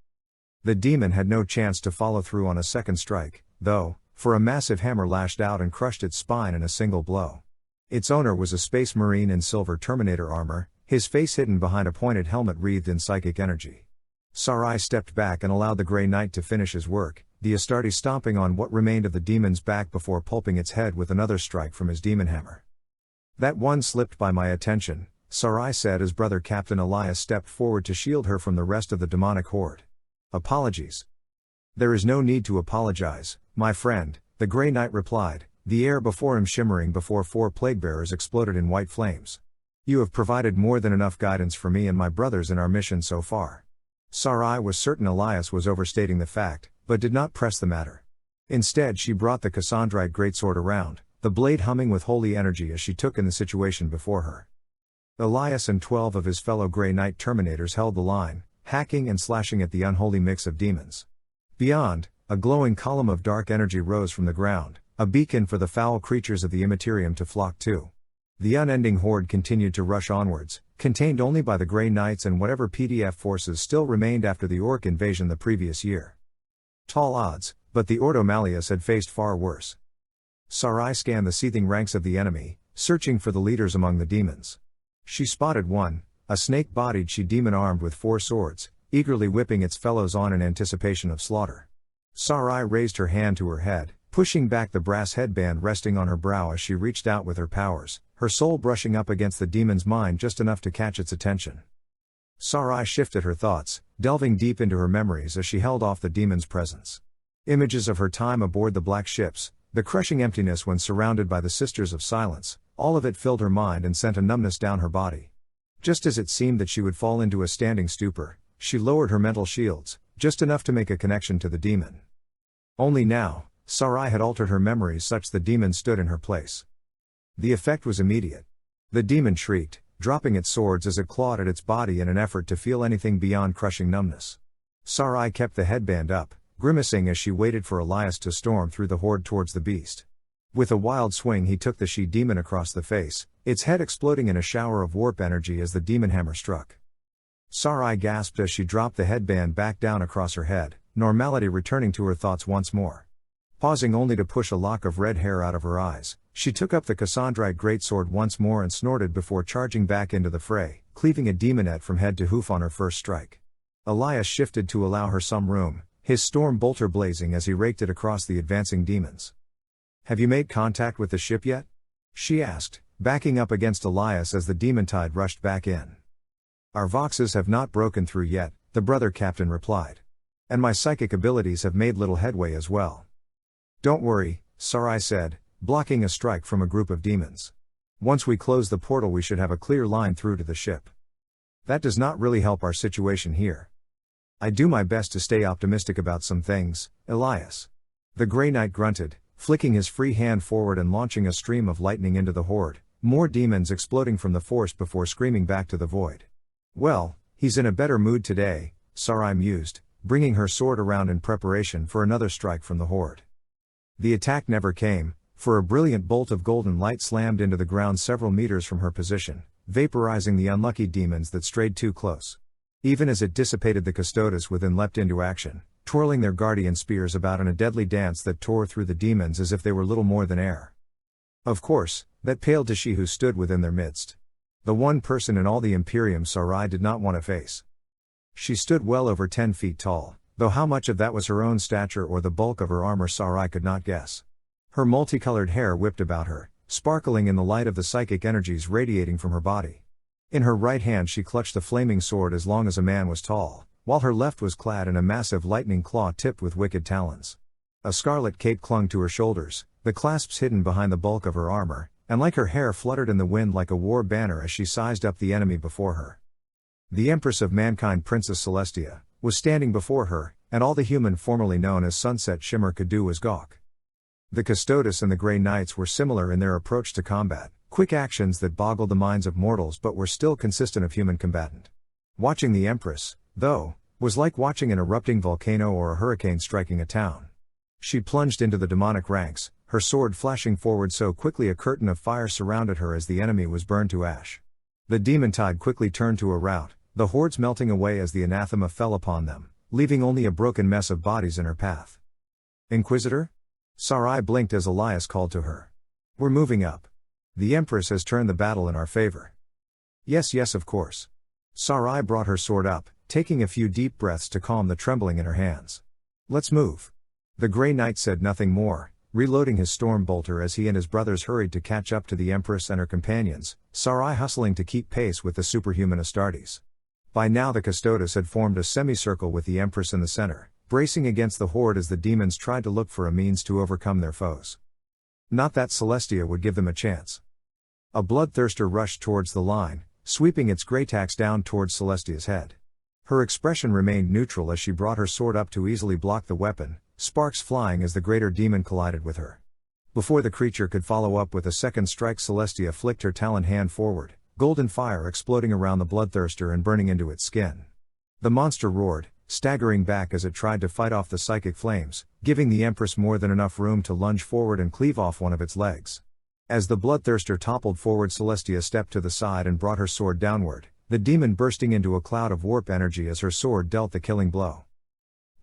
The demon had no chance to follow through on a second strike, though, for a massive hammer lashed out and crushed its spine in a single blow. Its owner was a space marine in silver Terminator armor, his face hidden behind a pointed helmet wreathed in psychic energy. Sarai stepped back and allowed the Grey Knight to finish his work, the Astartes stomping on what remained of the demon's back before pulping its head with another strike from his demon hammer. That one slipped by my attention, Sarai said as brother Captain Elias stepped forward to shield her from the rest of the demonic horde. Apologies. There is no need to apologize, my friend, the Grey Knight replied, the air before him shimmering before 4 plague-bearers exploded in white flames. You have provided more than enough guidance for me and my brothers in our mission so far. Sarai was certain Elias was overstating the fact, but did not press the matter. Instead she brought the Cassandrite greatsword around, the blade humming with holy energy as she took in the situation before her. Elias and 12 of his fellow Grey Knight Terminators held the line, hacking and slashing at the unholy mix of demons. Beyond, a glowing column of dark energy rose from the ground, a beacon for the foul creatures of the Imperium to flock to. The unending horde continued to rush onwards, contained only by the Grey Knights and whatever PDF forces still remained after the Orc invasion the previous year. Tall odds, but the Ordo Malleus had faced far worse. Sarai scanned the seething ranks of the enemy, searching for the leaders among the demons. She spotted one, a snake-bodied she-demon armed with 4 swords, eagerly whipping its fellows on in anticipation of slaughter. Sarai raised her hand to her head, pushing back the brass headband resting on her brow as she reached out with her powers, her soul brushing up against the demon's mind just enough to catch its attention. Sarai shifted her thoughts, delving deep into her memories as she held off the demon's presence. Images of her time aboard the black ships, the crushing emptiness when surrounded by the Sisters of Silence, all of it filled her mind and sent a numbness down her body. Just as it seemed that she would fall into a standing stupor, she lowered her mental shields, just enough to make a connection to the demon. Only now, Sarai had altered her memories such the demon stood in her place. The effect was immediate. The demon shrieked, dropping its swords as it clawed at its body in an effort to feel anything beyond crushing numbness. Sarai kept the headband up, grimacing as she waited for Elias to storm through the horde towards the beast. With a wild swing he took the she-demon across the face, its head exploding in a shower of warp energy as the demon hammer struck. Sarai gasped as she dropped the headband back down across her head, normality returning to her thoughts once more. Pausing only to push a lock of red hair out of her eyes, she took up the Cassandrite greatsword once more and snorted before charging back into the fray, cleaving a demonette from head to hoof on her first strike. Elias shifted to allow her some room, his storm bolter blazing as he raked it across the advancing demons. Have you made contact with the ship yet? She asked, backing up against Elias as the demon tide rushed back in. Our voxes have not broken through yet, the brother captain replied. And my psychic abilities have made little headway as well. Don't worry, Sarai said, blocking a strike from a group of demons. Once we close the portal we should have a clear line through to the ship. That does not really help our situation here. I do my best to stay optimistic about some things, Elias. The Grey Knight grunted, flicking his free hand forward and launching a stream of lightning into the horde, more demons exploding from the force before screaming back to the void. Well, he's in a better mood today, Sarai mused, bringing her sword around in preparation for another strike from the horde. The attack never came, for a brilliant bolt of golden light slammed into the ground several meters from her position, vaporizing the unlucky demons that strayed too close. Even as it dissipated, the custodes within leapt into action, twirling their guardian spears about in a deadly dance that tore through the demons as if they were little more than air. Of course, that paled to she who stood within their midst. The one person in all the Imperium Sarai did not want to face. She stood well over 10 feet tall, though how much of that was her own stature or the bulk of her armor Sarai could not guess. Her multicolored hair whipped about her, sparkling in the light of the psychic energies radiating from her body. In her right hand she clutched a flaming sword as long as a man was tall, while her left was clad in a massive lightning claw tipped with wicked talons. A scarlet cape clung to her shoulders, the clasps hidden behind the bulk of her armor, and like her hair fluttered in the wind like a war banner as she sized up the enemy before her. The Empress of Mankind, Princess Celestia, was standing before her, and all the human formerly known as Sunset Shimmer could do was gawk. The Custodes and the Grey Knights were similar in their approach to combat, quick actions that boggled the minds of mortals but were still consistent of human combatant. Watching the Empress, though, was like watching an erupting volcano or a hurricane striking a town. She plunged into the demonic ranks, her sword flashing forward so quickly a curtain of fire surrounded her as the enemy was burned to ash. The demon tide quickly turned to a rout, the hordes melting away as the anathema fell upon them, leaving only a broken mess of bodies in her path. Inquisitor? Sarai blinked as Elias called to her. We're moving up. The Empress has turned the battle in our favor. Yes, of course. Sarai brought her sword up, taking a few deep breaths to calm the trembling in her hands. Let's move. The Grey Knight said nothing more, reloading his storm bolter as he and his brothers hurried to catch up to the Empress and her companions, Sarai hustling to keep pace with the superhuman Astartes. By now the Custodes had formed a semicircle with the Empress in the center, bracing against the horde as the demons tried to look for a means to overcome their foes. Not that Celestia would give them a chance. A bloodthirster rushed towards the line, sweeping its greataxe down towards Celestia's head. Her expression remained neutral as she brought her sword up to easily block the weapon, sparks flying as the greater demon collided with her. Before the creature could follow up with a second strike, Celestia flicked her taloned hand forward, golden fire exploding around the bloodthirster and burning into its skin. The monster roared, staggering back as it tried to fight off the psychic flames, giving the Empress more than enough room to lunge forward and cleave off one of its legs. As the bloodthirster toppled forward, Celestia stepped to the side and brought her sword downward, the demon bursting into a cloud of warp energy as her sword dealt the killing blow.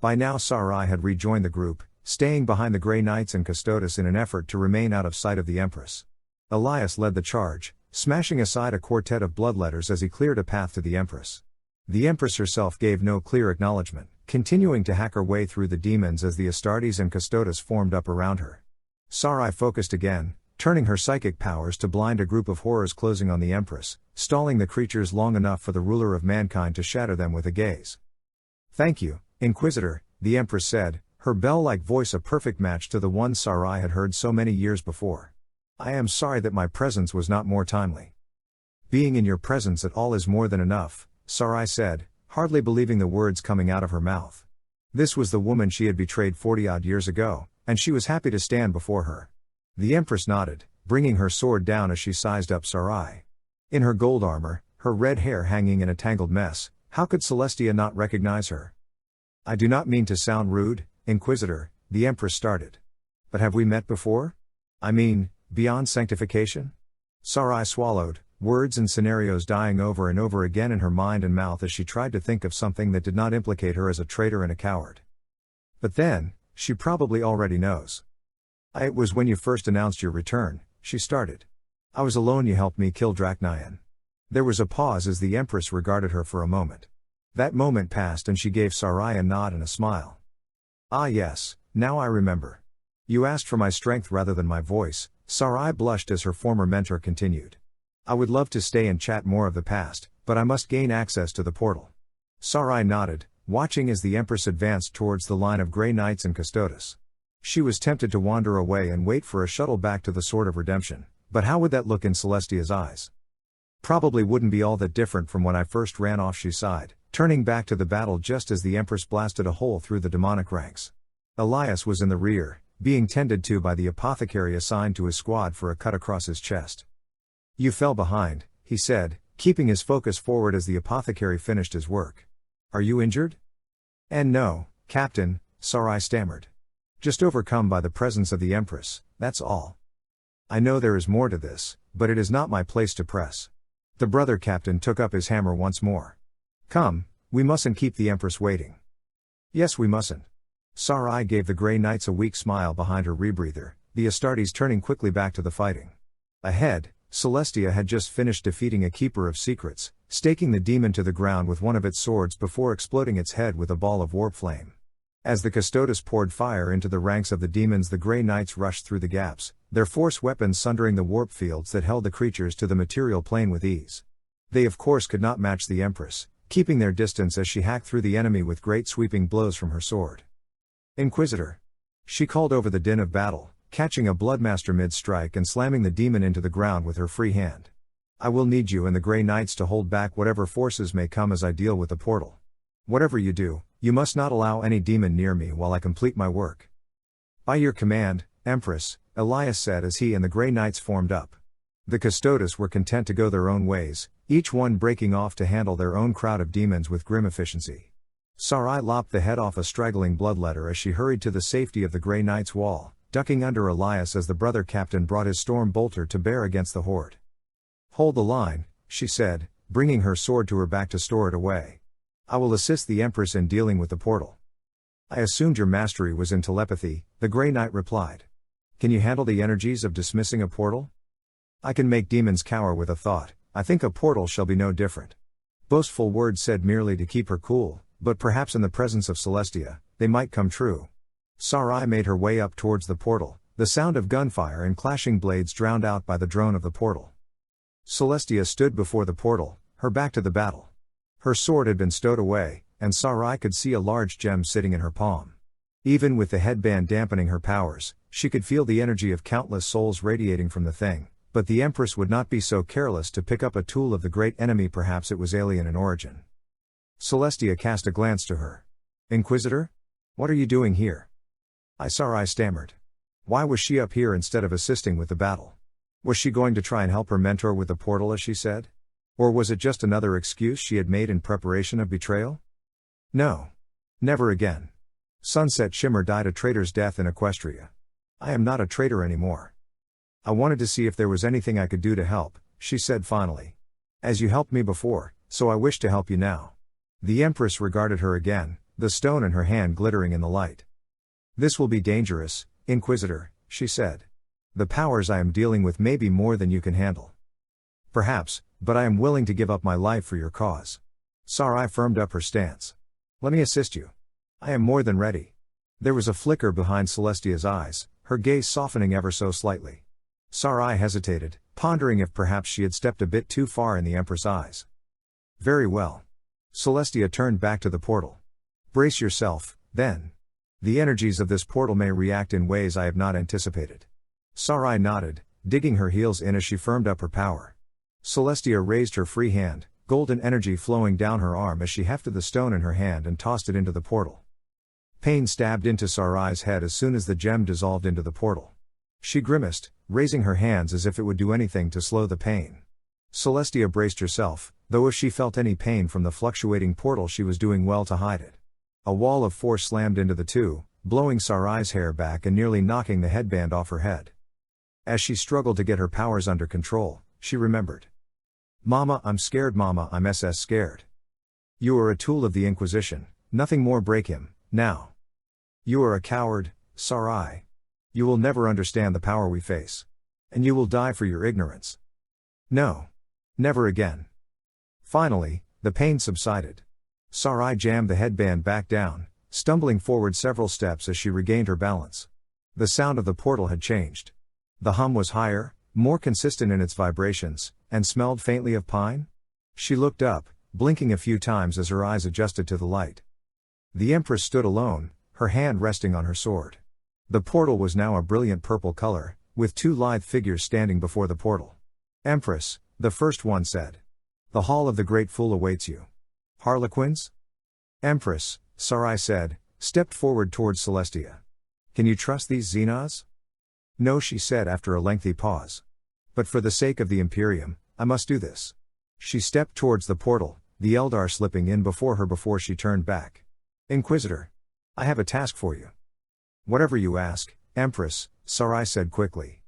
By now Sarai had rejoined the group, staying behind the Grey Knights and Custodes in an effort to remain out of sight of the Empress. Elias led the charge, smashing aside a quartet of bloodletters as he cleared a path to the Empress. The Empress herself gave no clear acknowledgement, continuing to hack her way through the demons as the Astartes and Custodes formed up around her. Sarai focused again, turning her psychic powers to blind a group of horrors closing on the Empress, stalling the creatures long enough for the ruler of mankind to shatter them with a gaze. "Thank you, Inquisitor," the Empress said, her bell-like voice a perfect match to the one Sarai had heard so many years before. "I am sorry that my presence was not more timely." "Being in your presence at all is more than enough," Sarai said, hardly believing the words coming out of her mouth. This was the woman she had betrayed 40-odd years ago, and she was happy to stand before her. The Empress nodded, bringing her sword down as she sized up Sarai. In her gold armor, her red hair hanging in a tangled mess, how could Celestia not recognize her? "I do not mean to sound rude, Inquisitor," the Empress started. "But have we met before? I mean, beyond sanctification?" Sarai swallowed, words and scenarios dying over and over again in her mind and mouth as she tried to think of something that did not implicate her as a traitor and a coward. But then, she probably already knows. "It was when you first announced your return," she started. "I was alone. You helped me kill Draknian." There was a pause as the Empress regarded her for a moment. That moment passed and she gave Sarai a nod and a smile. "Ah yes, now I remember. You asked for my strength rather than my voice," Sarai blushed as her former mentor continued. "I would love to stay and chat more of the past, but I must gain access to the portal." Sarai nodded, watching as the Empress advanced towards the line of Grey Knights and Custodes. She was tempted to wander away and wait for a shuttle back to the Sword of Redemption, but how would that look in Celestia's eyes? "Probably wouldn't be all that different from when I first ran off," she sighed, turning back to the battle just as the Empress blasted a hole through the demonic ranks. Elias was in the rear, being tended to by the apothecary assigned to his squad for a cut across his chest. "You fell behind," he said, keeping his focus forward as the apothecary finished his work. "Are you injured?" "And no, Captain," Sarai stammered. "Just overcome by the presence of the Empress, that's all. I know there is more to this, but it is not my place to press." The brother captain took up his hammer once more. "Come, we mustn't keep the Empress waiting." "Yes, we mustn't." Sarai gave the Grey Knights a weak smile behind her rebreather, the Astartes turning quickly back to the fighting. Ahead, Celestia had just finished defeating a Keeper of Secrets, staking the demon to the ground with one of its swords before exploding its head with a ball of warp flame. As the Custodes poured fire into the ranks of the demons, the Grey Knights rushed through the gaps, their force weapons sundering the warp fields that held the creatures to the material plane with ease. They of course could not match the Empress, keeping their distance as she hacked through the enemy with great sweeping blows from her sword. "Inquisitor!" she called over the din of battle, catching a Bloodmaster mid-strike and slamming the demon into the ground with her free hand. "I will need you and the Grey Knights to hold back whatever forces may come as I deal with the portal. Whatever you do, you must not allow any demon near me while I complete my work." "By your command, Empress," Elias said as he and the Grey Knights formed up. The Custodes were content to go their own ways, each one breaking off to handle their own crowd of demons with grim efficiency. Sarai lopped the head off a straggling bloodletter as she hurried to the safety of the Grey Knights' wall, ducking under Elias as the brother captain brought his storm bolter to bear against the horde. "Hold the line," she said, bringing her sword to her back to store it away. "I will assist the Empress in dealing with the portal." "I assumed your mastery was in telepathy," the Grey Knight replied. "Can you handle the energies of dismissing a portal?" "I can make demons cower with a thought. I think a portal shall be no different." Boastful words said merely to keep her cool, but perhaps in the presence of Celestia, they might come true. Sarai made her way up towards the portal, the sound of gunfire and clashing blades drowned out by the drone of the portal. Celestia stood before the portal, her back to the battle. Her sword had been stowed away, and Sarai could see a large gem sitting in her palm. Even with the headband dampening her powers, she could feel the energy of countless souls radiating from the thing, but the Empress would not be so careless to pick up a tool of the great enemy. Perhaps it was alien in origin. Celestia cast a glance to her. Inquisitor? What are you doing here? Sarai stammered. Why was she up here instead of assisting with the battle? Was she going to try and help her mentor with the portal as she said? Or was it just another excuse she had made in preparation of betrayal? No. Never again. Sunset Shimmer died a traitor's death in Equestria. I am not a traitor anymore. I wanted to see if there was anything I could do to help, she said finally. As you helped me before, so I wish to help you now. The Empress regarded her again, the stone in her hand glittering in the light. This will be dangerous, Inquisitor, she said. The powers I am dealing with may be more than you can handle. Perhaps, but I am willing to give up my life for your cause. Sarai firmed up her stance. Let me assist you. I am more than ready. There was a flicker behind Celestia's eyes, her gaze softening ever so slightly. Sarai hesitated, pondering if perhaps she had stepped a bit too far in the Empress' eyes. Very well. Celestia turned back to the portal. Brace yourself, then. The energies of this portal may react in ways I have not anticipated. Sarai nodded, digging her heels in as she firmed up her power. Celestia raised her free hand, golden energy flowing down her arm as she hefted the stone in her hand and tossed it into the portal. Pain stabbed into Sarai's head as soon as the gem dissolved into the portal. She grimaced, raising her hands as if it would do anything to slow the pain. Celestia braced herself, though if she felt any pain from the fluctuating portal she was doing well to hide it. A wall of force slammed into the two, blowing Sarai's hair back and nearly knocking the headband off her head. As she struggled to get her powers under control, she remembered. Mama, I'm scared. Mama, I'm scared. You are a tool of the Inquisition, nothing more. Break him, now. You are a coward, Sarai. You will never understand the power we face. And you will die for your ignorance. No. Never again. Finally, the pain subsided. Sarai jammed the headband back down, stumbling forward several steps as she regained her balance. The sound of the portal had changed. The hum was higher, more consistent in its vibrations, and smelled faintly of pine. She looked up, blinking a few times as her eyes adjusted to the light. The Empress stood alone, her hand resting on her sword. The portal was now a brilliant purple color, with two lithe figures standing before the portal. Empress, the first one said. The Hall of the Great Fool awaits you. Harlequins? Empress, Sarai said, stepped forward towards Celestia. Can you trust these Xenas? No, she said after a lengthy pause. But for the sake of the Imperium, I must do this. She stepped towards the portal, the Eldar slipping in before her before she turned back. Inquisitor. I have a task for you. Whatever you ask, Empress, Sarai said quickly.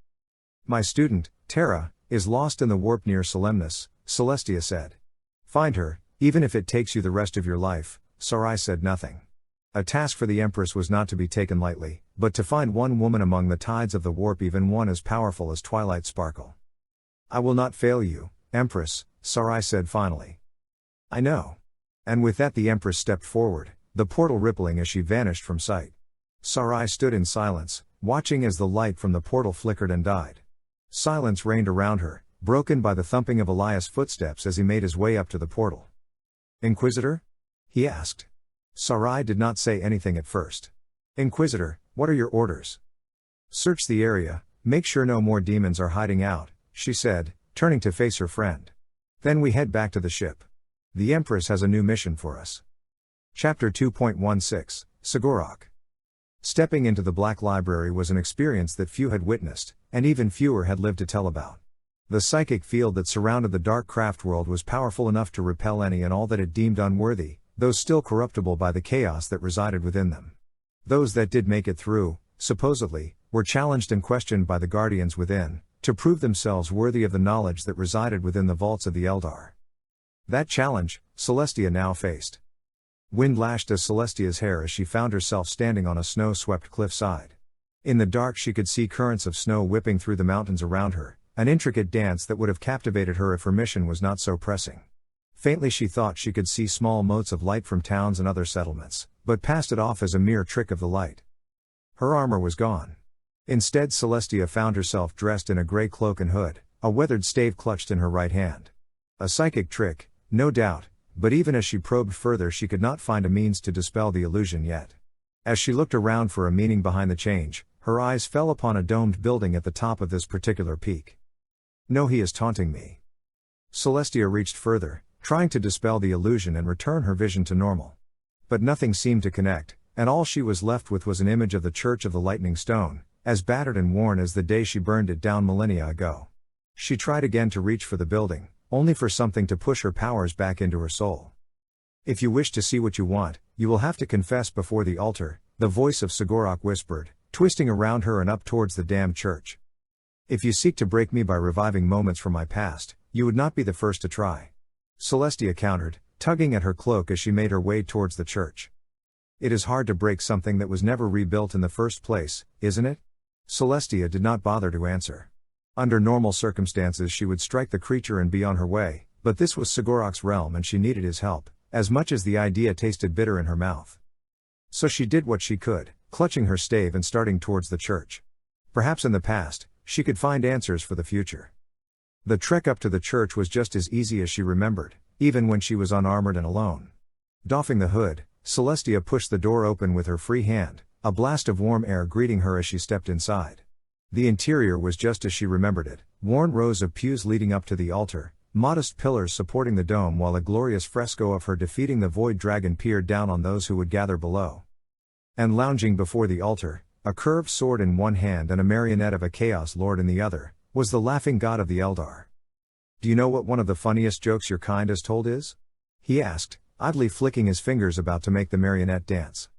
My student, Terra, is lost in the warp near Solemnus, Celestia said. Find her, even if it takes you the rest of your life. Sarai said nothing. A task for the Empress was not to be taken lightly, but to find one woman among the tides of the warp, even one as powerful as Twilight Sparkle. I will not fail you, Empress, Sarai said finally. I know. And with that the Empress stepped forward, the portal rippling as she vanished from sight. Sarai stood in silence, watching as the light from the portal flickered and died. Silence reigned around her, broken by the thumping of Elias' footsteps as he made his way up to the portal. Inquisitor? He asked. Sarai did not say anything at first. Inquisitor, what are your orders? Search the area, make sure no more demons are hiding out, she said, turning to face her friend. Then we head back to the ship. The Empress has a new mission for us. Chapter 2.16, Sigorok. Stepping into the Black Library was an experience that few had witnessed, and even fewer had lived to tell about. The psychic field that surrounded the dark craft world was powerful enough to repel any and all that it deemed unworthy, those still corruptible by the chaos that resided within them. Those that did make it through, supposedly, were challenged and questioned by the guardians within, to prove themselves worthy of the knowledge that resided within the vaults of the Eldar. That challenge, Celestia now faced. Wind lashed as Celestia's hair as she found herself standing on a snow-swept cliffside. In the dark she could see currents of snow whipping through the mountains around her, an intricate dance that would have captivated her if her mission was not so pressing. Faintly she thought she could see small motes of light from towns and other settlements, but passed it off as a mere trick of the light. Her armor was gone. Instead Celestia found herself dressed in a grey cloak and hood, a weathered stave clutched in her right hand. A psychic trick, no doubt, but even as she probed further she could not find a means to dispel the illusion yet. As she looked around for a meaning behind the change, her eyes fell upon a domed building at the top of this particular peak. No, he is taunting me. Celestia reached further, trying to dispel the illusion and return her vision to normal. But nothing seemed to connect, and all she was left with was an image of the Church of the Lightning Stone, as battered and worn as the day she burned it down millennia ago. She tried again to reach for the building, only for something to push her powers back into her soul. If you wish to see what you want, you will have to confess before the altar, the voice of Sigorok whispered, twisting around her and up towards the damned church. If you seek to break me by reviving moments from my past, you would not be the first to try. Celestia countered, tugging at her cloak as she made her way towards the church. It is hard to break something that was never rebuilt in the first place, isn't it? Celestia did not bother to answer. Under normal circumstances she would strike the creature and be on her way, but this was Sigorok's realm and she needed his help, as much as the idea tasted bitter in her mouth. So she did what she could, clutching her stave and starting towards the church. Perhaps in the past, she could find answers for the future. The trek up to the church was just as easy as she remembered, even when she was unarmored and alone. Doffing the hood, Celestia pushed the door open with her free hand, a blast of warm air greeting her as she stepped inside. The interior was just as she remembered it, worn rows of pews leading up to the altar, modest pillars supporting the dome while a glorious fresco of her defeating the void dragon peered down on those who would gather below. And lounging before the altar, a curved sword in one hand and a marionette of a Chaos Lord in the other, was the laughing god of the Eldar. Do you know what one of the funniest jokes your kind has told is? He asked, idly flicking his fingers about to make the marionette dance.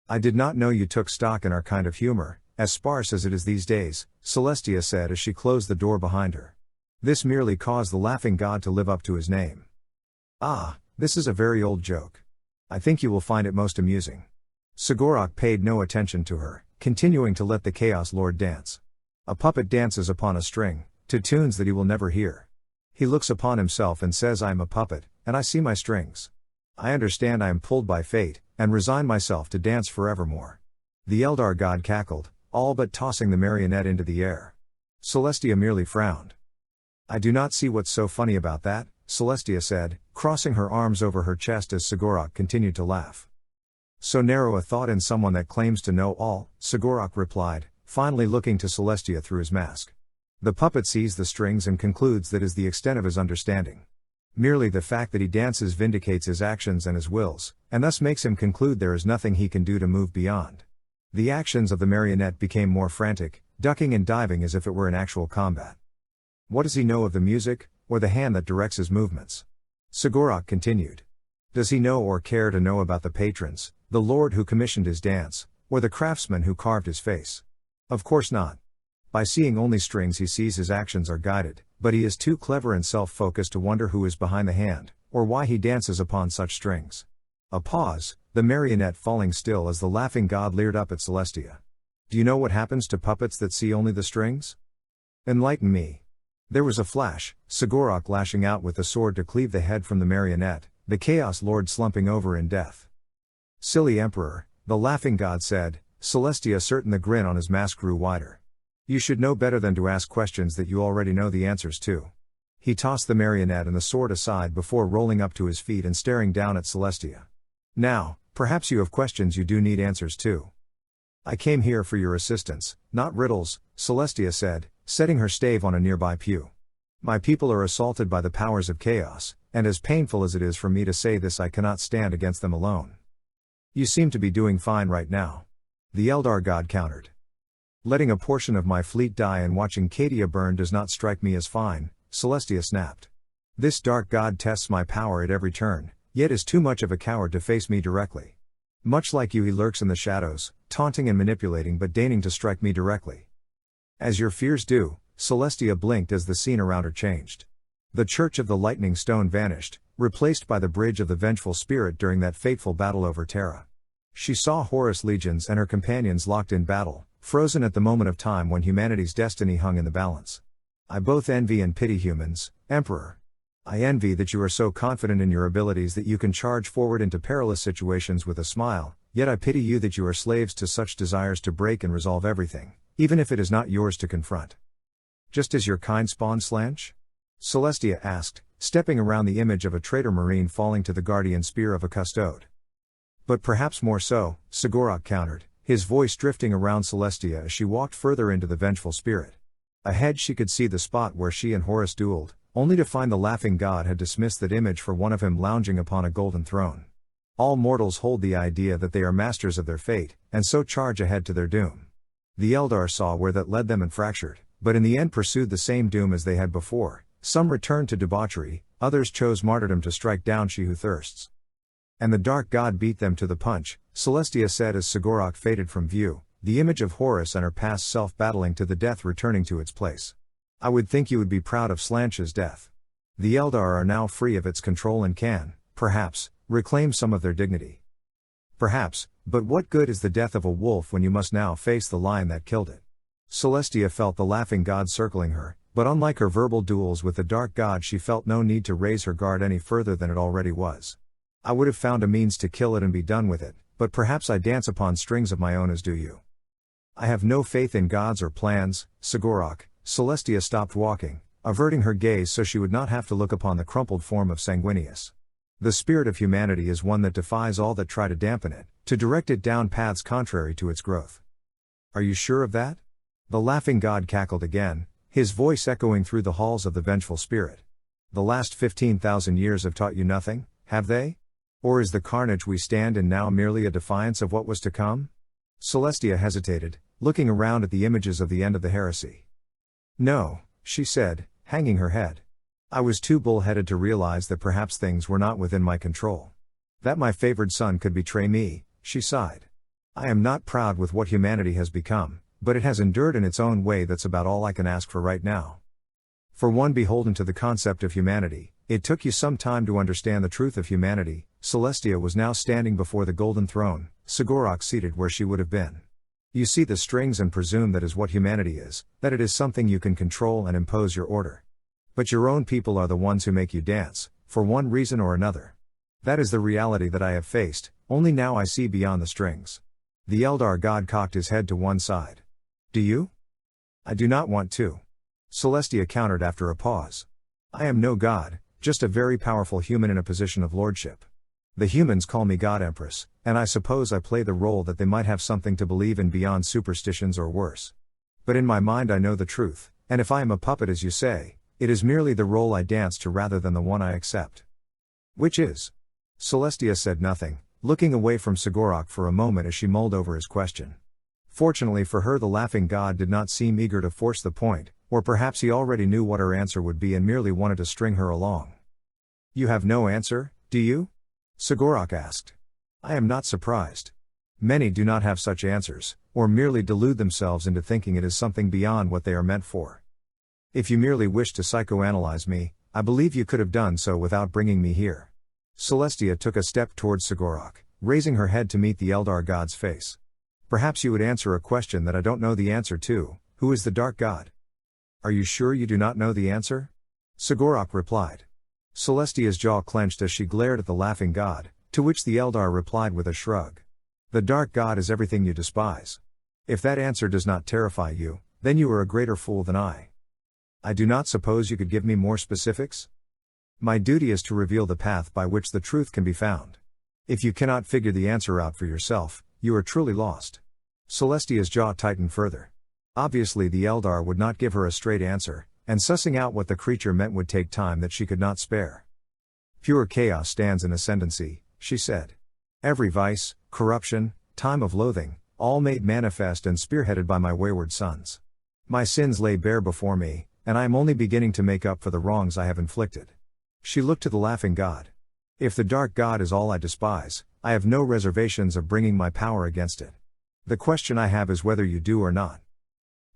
I did not know you took stock in our kind of humor, as sparse as it is these days, Celestia said as she closed the door behind her. This merely caused the laughing god to live up to his name. Ah, this is a very old joke. I think you will find it most amusing. Sigorok paid no attention to her, continuing to let the Chaos Lord dance. A puppet dances upon a string, to tunes that he will never hear. He looks upon himself and says, I am a puppet, and I see my strings. I understand I am pulled by fate, and resign myself to dance forevermore. The Eldar god cackled, all but tossing the marionette into the air. Celestia merely frowned. I do not see what's so funny about that, Celestia said, crossing her arms over her chest as Sigorok continued to laugh. So narrow a thought in someone that claims to know all, Sigorok replied, finally looking to Celestia through his mask. The puppet sees the strings and concludes that is the extent of his understanding. Merely the fact that he dances vindicates his actions and his wills, and thus makes him conclude there is nothing he can do to move beyond. The actions of the marionette became more frantic, ducking and diving as if it were in actual combat. What does he know of the music, or the hand that directs his movements? Sigorok continued. Does he know or care to know about the patrons, the lord who commissioned his dance, or the craftsman who carved his face? Of course not. By seeing only strings he sees his actions are guided, but he is too clever and self-focused to wonder who is behind the hand, or why he dances upon such strings. A pause, the marionette falling still as the laughing god leered up at Celestia. Do you know what happens to puppets that see only the strings? Enlighten me. There was a flash, Sigorok lashing out with the sword to cleave the head from the marionette, the Chaos Lord slumping over in death. Silly Emperor, the laughing god said, Celestia certain the grin on his mask grew wider. You should know better than to ask questions that you already know the answers to. He tossed the marionette and the sword aside before rolling up to his feet and staring down at Celestia. Now, perhaps you have questions you do need answers to. I came here for your assistance, not riddles, Celestia said, setting her stave on a nearby pew. My people are assaulted by the powers of chaos, and as painful as it is for me to say this, I cannot stand against them alone. You seem to be doing fine right now. The Eldar god countered. Letting a portion of my fleet die and watching Cadia burn does not strike me as fine, Celestia snapped. This dark god tests my power at every turn, yet is too much of a coward to face me directly. Much like you, he lurks in the shadows, taunting and manipulating but deigning to strike me directly. As your fears do, Celestia blinked as the scene around her changed. The Church of the Lightning Stone vanished, replaced by the Bridge of the Vengeful Spirit during that fateful battle over Terra. She saw Horus legions and her companions locked in battle, frozen at the moment of time when humanity's destiny hung in the balance. I both envy and pity humans, Emperor. I envy that you are so confident in your abilities that you can charge forward into perilous situations with a smile, yet I pity you that you are slaves to such desires to break and resolve everything, even if it is not yours to confront. Just as your kind spawned Slanch? Celestia asked, stepping around the image of a traitor marine falling to the guardian spear of a custode. But perhaps more so, Sigurok countered, his voice drifting around Celestia as she walked further into the vengeful spirit. Ahead she could see the spot where she and Horus dueled, only to find the laughing god had dismissed that image for one of him lounging upon a golden throne. All mortals hold the idea that they are masters of their fate, and so charge ahead to their doom. The Eldar saw where that led them and fractured, but in the end pursued the same doom as they had before. Some returned to debauchery, others chose martyrdom to strike down she who thirsts. And the dark god beat them to the punch, Celestia said as Sigurok faded from view, the image of Horus and her past self battling to the death returning to its place. I would think you would be proud of Slanch's death. The Eldar are now free of its control and can, perhaps, reclaim some of their dignity. Perhaps, but what good is the death of a wolf when you must now face the lion that killed it? Celestia felt the laughing god circling her, but unlike her verbal duels with the dark god she felt no need to raise her guard any further than it already was. I would have found a means to kill it and be done with it, but perhaps I dance upon strings of my own as do you. I have no faith in gods or plans, Sigurok. Celestia stopped walking, averting her gaze so she would not have to look upon the crumpled form of Sanguinius. The spirit of humanity is one that defies all that try to dampen it, to direct it down paths contrary to its growth. Are you sure of that? The laughing god cackled again, his voice echoing through the halls of the vengeful spirit. The last 15,000 years have taught you nothing, have they? Or is the carnage we stand in now merely a defiance of what was to come? Celestia hesitated, looking around at the images of the end of the heresy. No, she said, hanging her head. I was too bull-headed to realize that perhaps things were not within my control. That my favored son could betray me, she sighed. I am not proud with what humanity has become, but it has endured in its own way. That's about all I can ask for right now. For one beholden to the concept of humanity, it took you some time to understand the truth of humanity. Celestia was now standing before the golden throne, Sigurok seated where she would have been. You see the strings and presume that is what humanity is, that it is something you can control and impose your order. But your own people are the ones who make you dance, for one reason or another. That is the reality that I have faced, only now I see beyond the strings. The Eldar god cocked his head to one side. Do you? I do not want to. Celestia countered after a pause. I am no god, just a very powerful human in a position of lordship. The humans call me God Empress, and I suppose I play the role that they might have something to believe in beyond superstitions or worse. But in my mind I know the truth, and if I am a puppet as you say, it is merely the role I dance to rather than the one I accept. Which is? Celestia said nothing, looking away from Sigurok for a moment as she mulled over his question. Fortunately for her the laughing god did not seem eager to force the point, or perhaps he already knew what her answer would be and merely wanted to string her along. You have no answer, do you? Sigurok asked. I am not surprised. Many do not have such answers, or merely delude themselves into thinking it is something beyond what they are meant for. If you merely wish to psychoanalyze me, I believe you could have done so without bringing me here. Celestia took a step towards Sigurok, raising her head to meet the Eldar god's face. Perhaps you would answer a question that I don't know the answer to. Who is the dark god? Are you sure you do not know the answer? Sigurok replied. Celestia's jaw clenched as she glared at the laughing god, to which the Eldar replied with a shrug. The dark god is everything you despise. If that answer does not terrify you, then you are a greater fool than I. I do not suppose you could give me more specifics? My duty is to reveal the path by which the truth can be found. If you cannot figure the answer out for yourself, you are truly lost. Celestia's jaw tightened further. Obviously the Eldar would not give her a straight answer, and sussing out what the creature meant would take time that she could not spare. Pure chaos stands in ascendancy, she said. Every vice, corruption, time of loathing, all made manifest and spearheaded by my wayward sons. My sins lay bare before me, and I am only beginning to make up for the wrongs I have inflicted. She looked to the laughing god. If the dark god is all I despise, I have no reservations of bringing my power against it. The question I have is whether you do or not.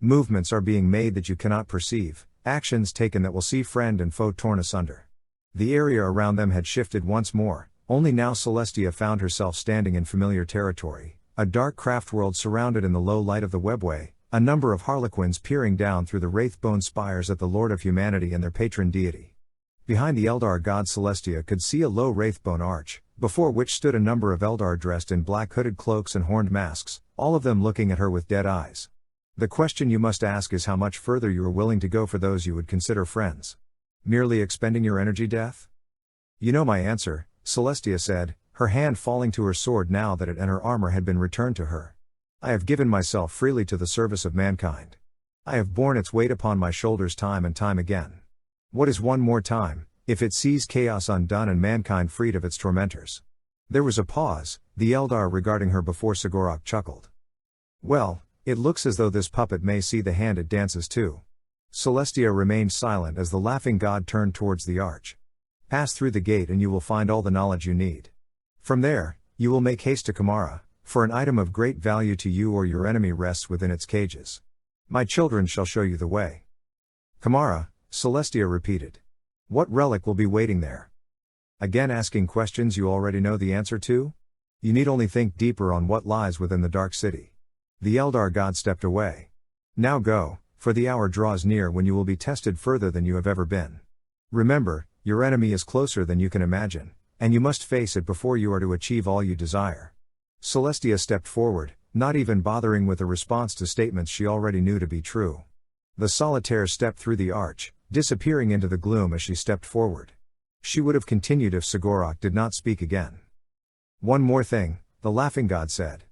Movements are being made that you cannot perceive, actions taken that will see friend and foe torn asunder. The area around them had shifted once more, only now Celestia found herself standing in familiar territory, a dark craft world surrounded in the low light of the webway, a number of harlequins peering down through the wraithbone spires at the Lord of Humanity and their patron deity. Behind the Eldar god Celestia could see a low wraithbone arch, before which stood a number of Eldar dressed in black hooded cloaks and horned masks, all of them looking at her with dead eyes. The question you must ask is how much further you are willing to go for those you would consider friends. Merely expending your energy, Death? You know my answer, Celestia said, her hand falling to her sword now that it and her armor had been returned to her. I have given myself freely to the service of mankind. I have borne its weight upon my shoulders time and time again. What is one more time, if it sees chaos undone and mankind freed of its tormentors? There was a pause, the Eldar regarding her before Sigorok chuckled. Well, it looks as though this puppet may see the hand it dances too. Celestia remained silent as the laughing god turned towards the arch. Pass through the gate and you will find all the knowledge you need. From there, you will make haste to Kamara, for an item of great value to you or your enemy rests within its cages. My children shall show you the way. Kamara, Celestia repeated. What relic will be waiting there? Again asking questions you already know the answer to? You need only think deeper on what lies within the dark city. The Eldar god stepped away. Now go, for the hour draws near when you will be tested further than you have ever been. Remember, your enemy is closer than you can imagine, and you must face it before you are to achieve all you desire. Celestia stepped forward, not even bothering with a response to statements she already knew to be true. The solitaire stepped through the arch, disappearing into the gloom as she stepped forward. She would have continued if Sigorok did not speak again. One more thing, the laughing god said.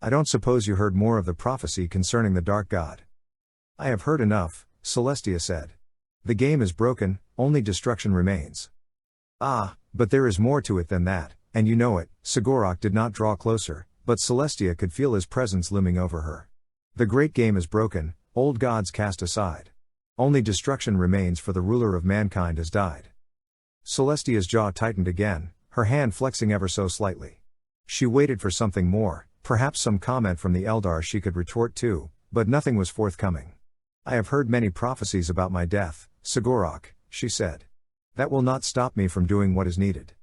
I don't suppose you heard more of the prophecy concerning the dark god. I have heard enough, Celestia said. The game is broken, only destruction remains. Ah, but there is more to it than that, and you know it. Sigorok did not draw closer, but Celestia could feel his presence looming over her. The great game is broken, old gods cast aside. Only destruction remains, for the ruler of mankind has died. Celestia's jaw tightened again, her hand flexing ever so slightly. She waited for something more, perhaps some comment from the Eldar she could retort to, but nothing was forthcoming. I have heard many prophecies about my death, Sigorok, she said. That will not stop me from doing what is needed.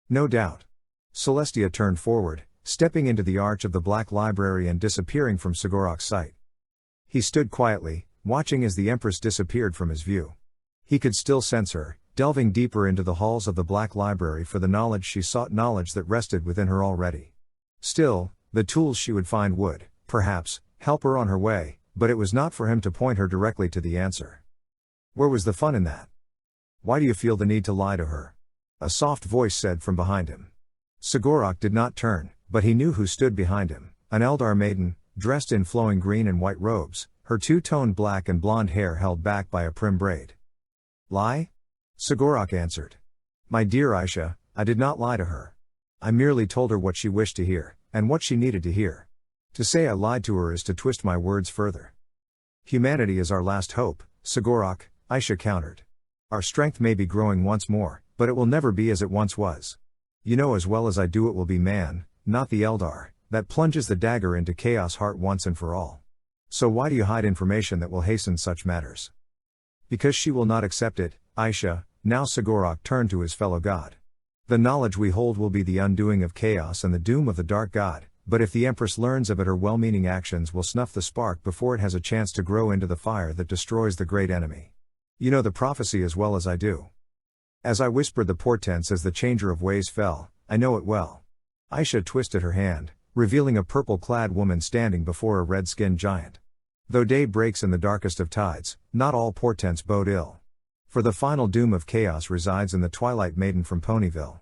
No doubt. Celestia turned forward, stepping into the arch of the Black Library and disappearing from Sigorok's sight. He stood quietly, watching as the Empress disappeared from his view. He could still sense her, delving deeper into the halls of the Black Library for the knowledge she sought, knowledge that rested within her already. Still, the tools she would find would, perhaps, help her on her way, but it was not for him to point her directly to the answer. Where was the fun in that? Why do you feel the need to lie to her? A soft voice said from behind him. Sigorok did not turn, but he knew who stood behind him, an Eldar maiden, dressed in flowing green and white robes, her two-toned black and blonde hair held back by a prim braid. Lie? Sigorok answered. My dear Aisha, I did not lie to her. I merely told her what she wished to hear, and what she needed to hear. To say I lied to her is to twist my words further. Humanity is our last hope, Sigorok, Aisha countered. Our strength may be growing once more, but it will never be as it once was. You know as well as I do it will be man, not the Eldar, that plunges the dagger into chaos heart once and for all. So why do you hide information that will hasten such matters? Because she will not accept it, Aisha. Now Sigorok turned to his fellow god. The knowledge we hold will be the undoing of chaos and the doom of the dark god, but if the Empress learns of it, her well-meaning actions will snuff the spark before it has a chance to grow into the fire that destroys the great enemy. You know the prophecy as well as I do. As I whispered the portents as the changer of ways fell, I know it well. Aisha twisted her hand, revealing a purple-clad woman standing before a red-skinned giant. Though day breaks in the darkest of tides, not all portents bode ill. For the final doom of chaos resides in the Twilight Maiden from Ponyville.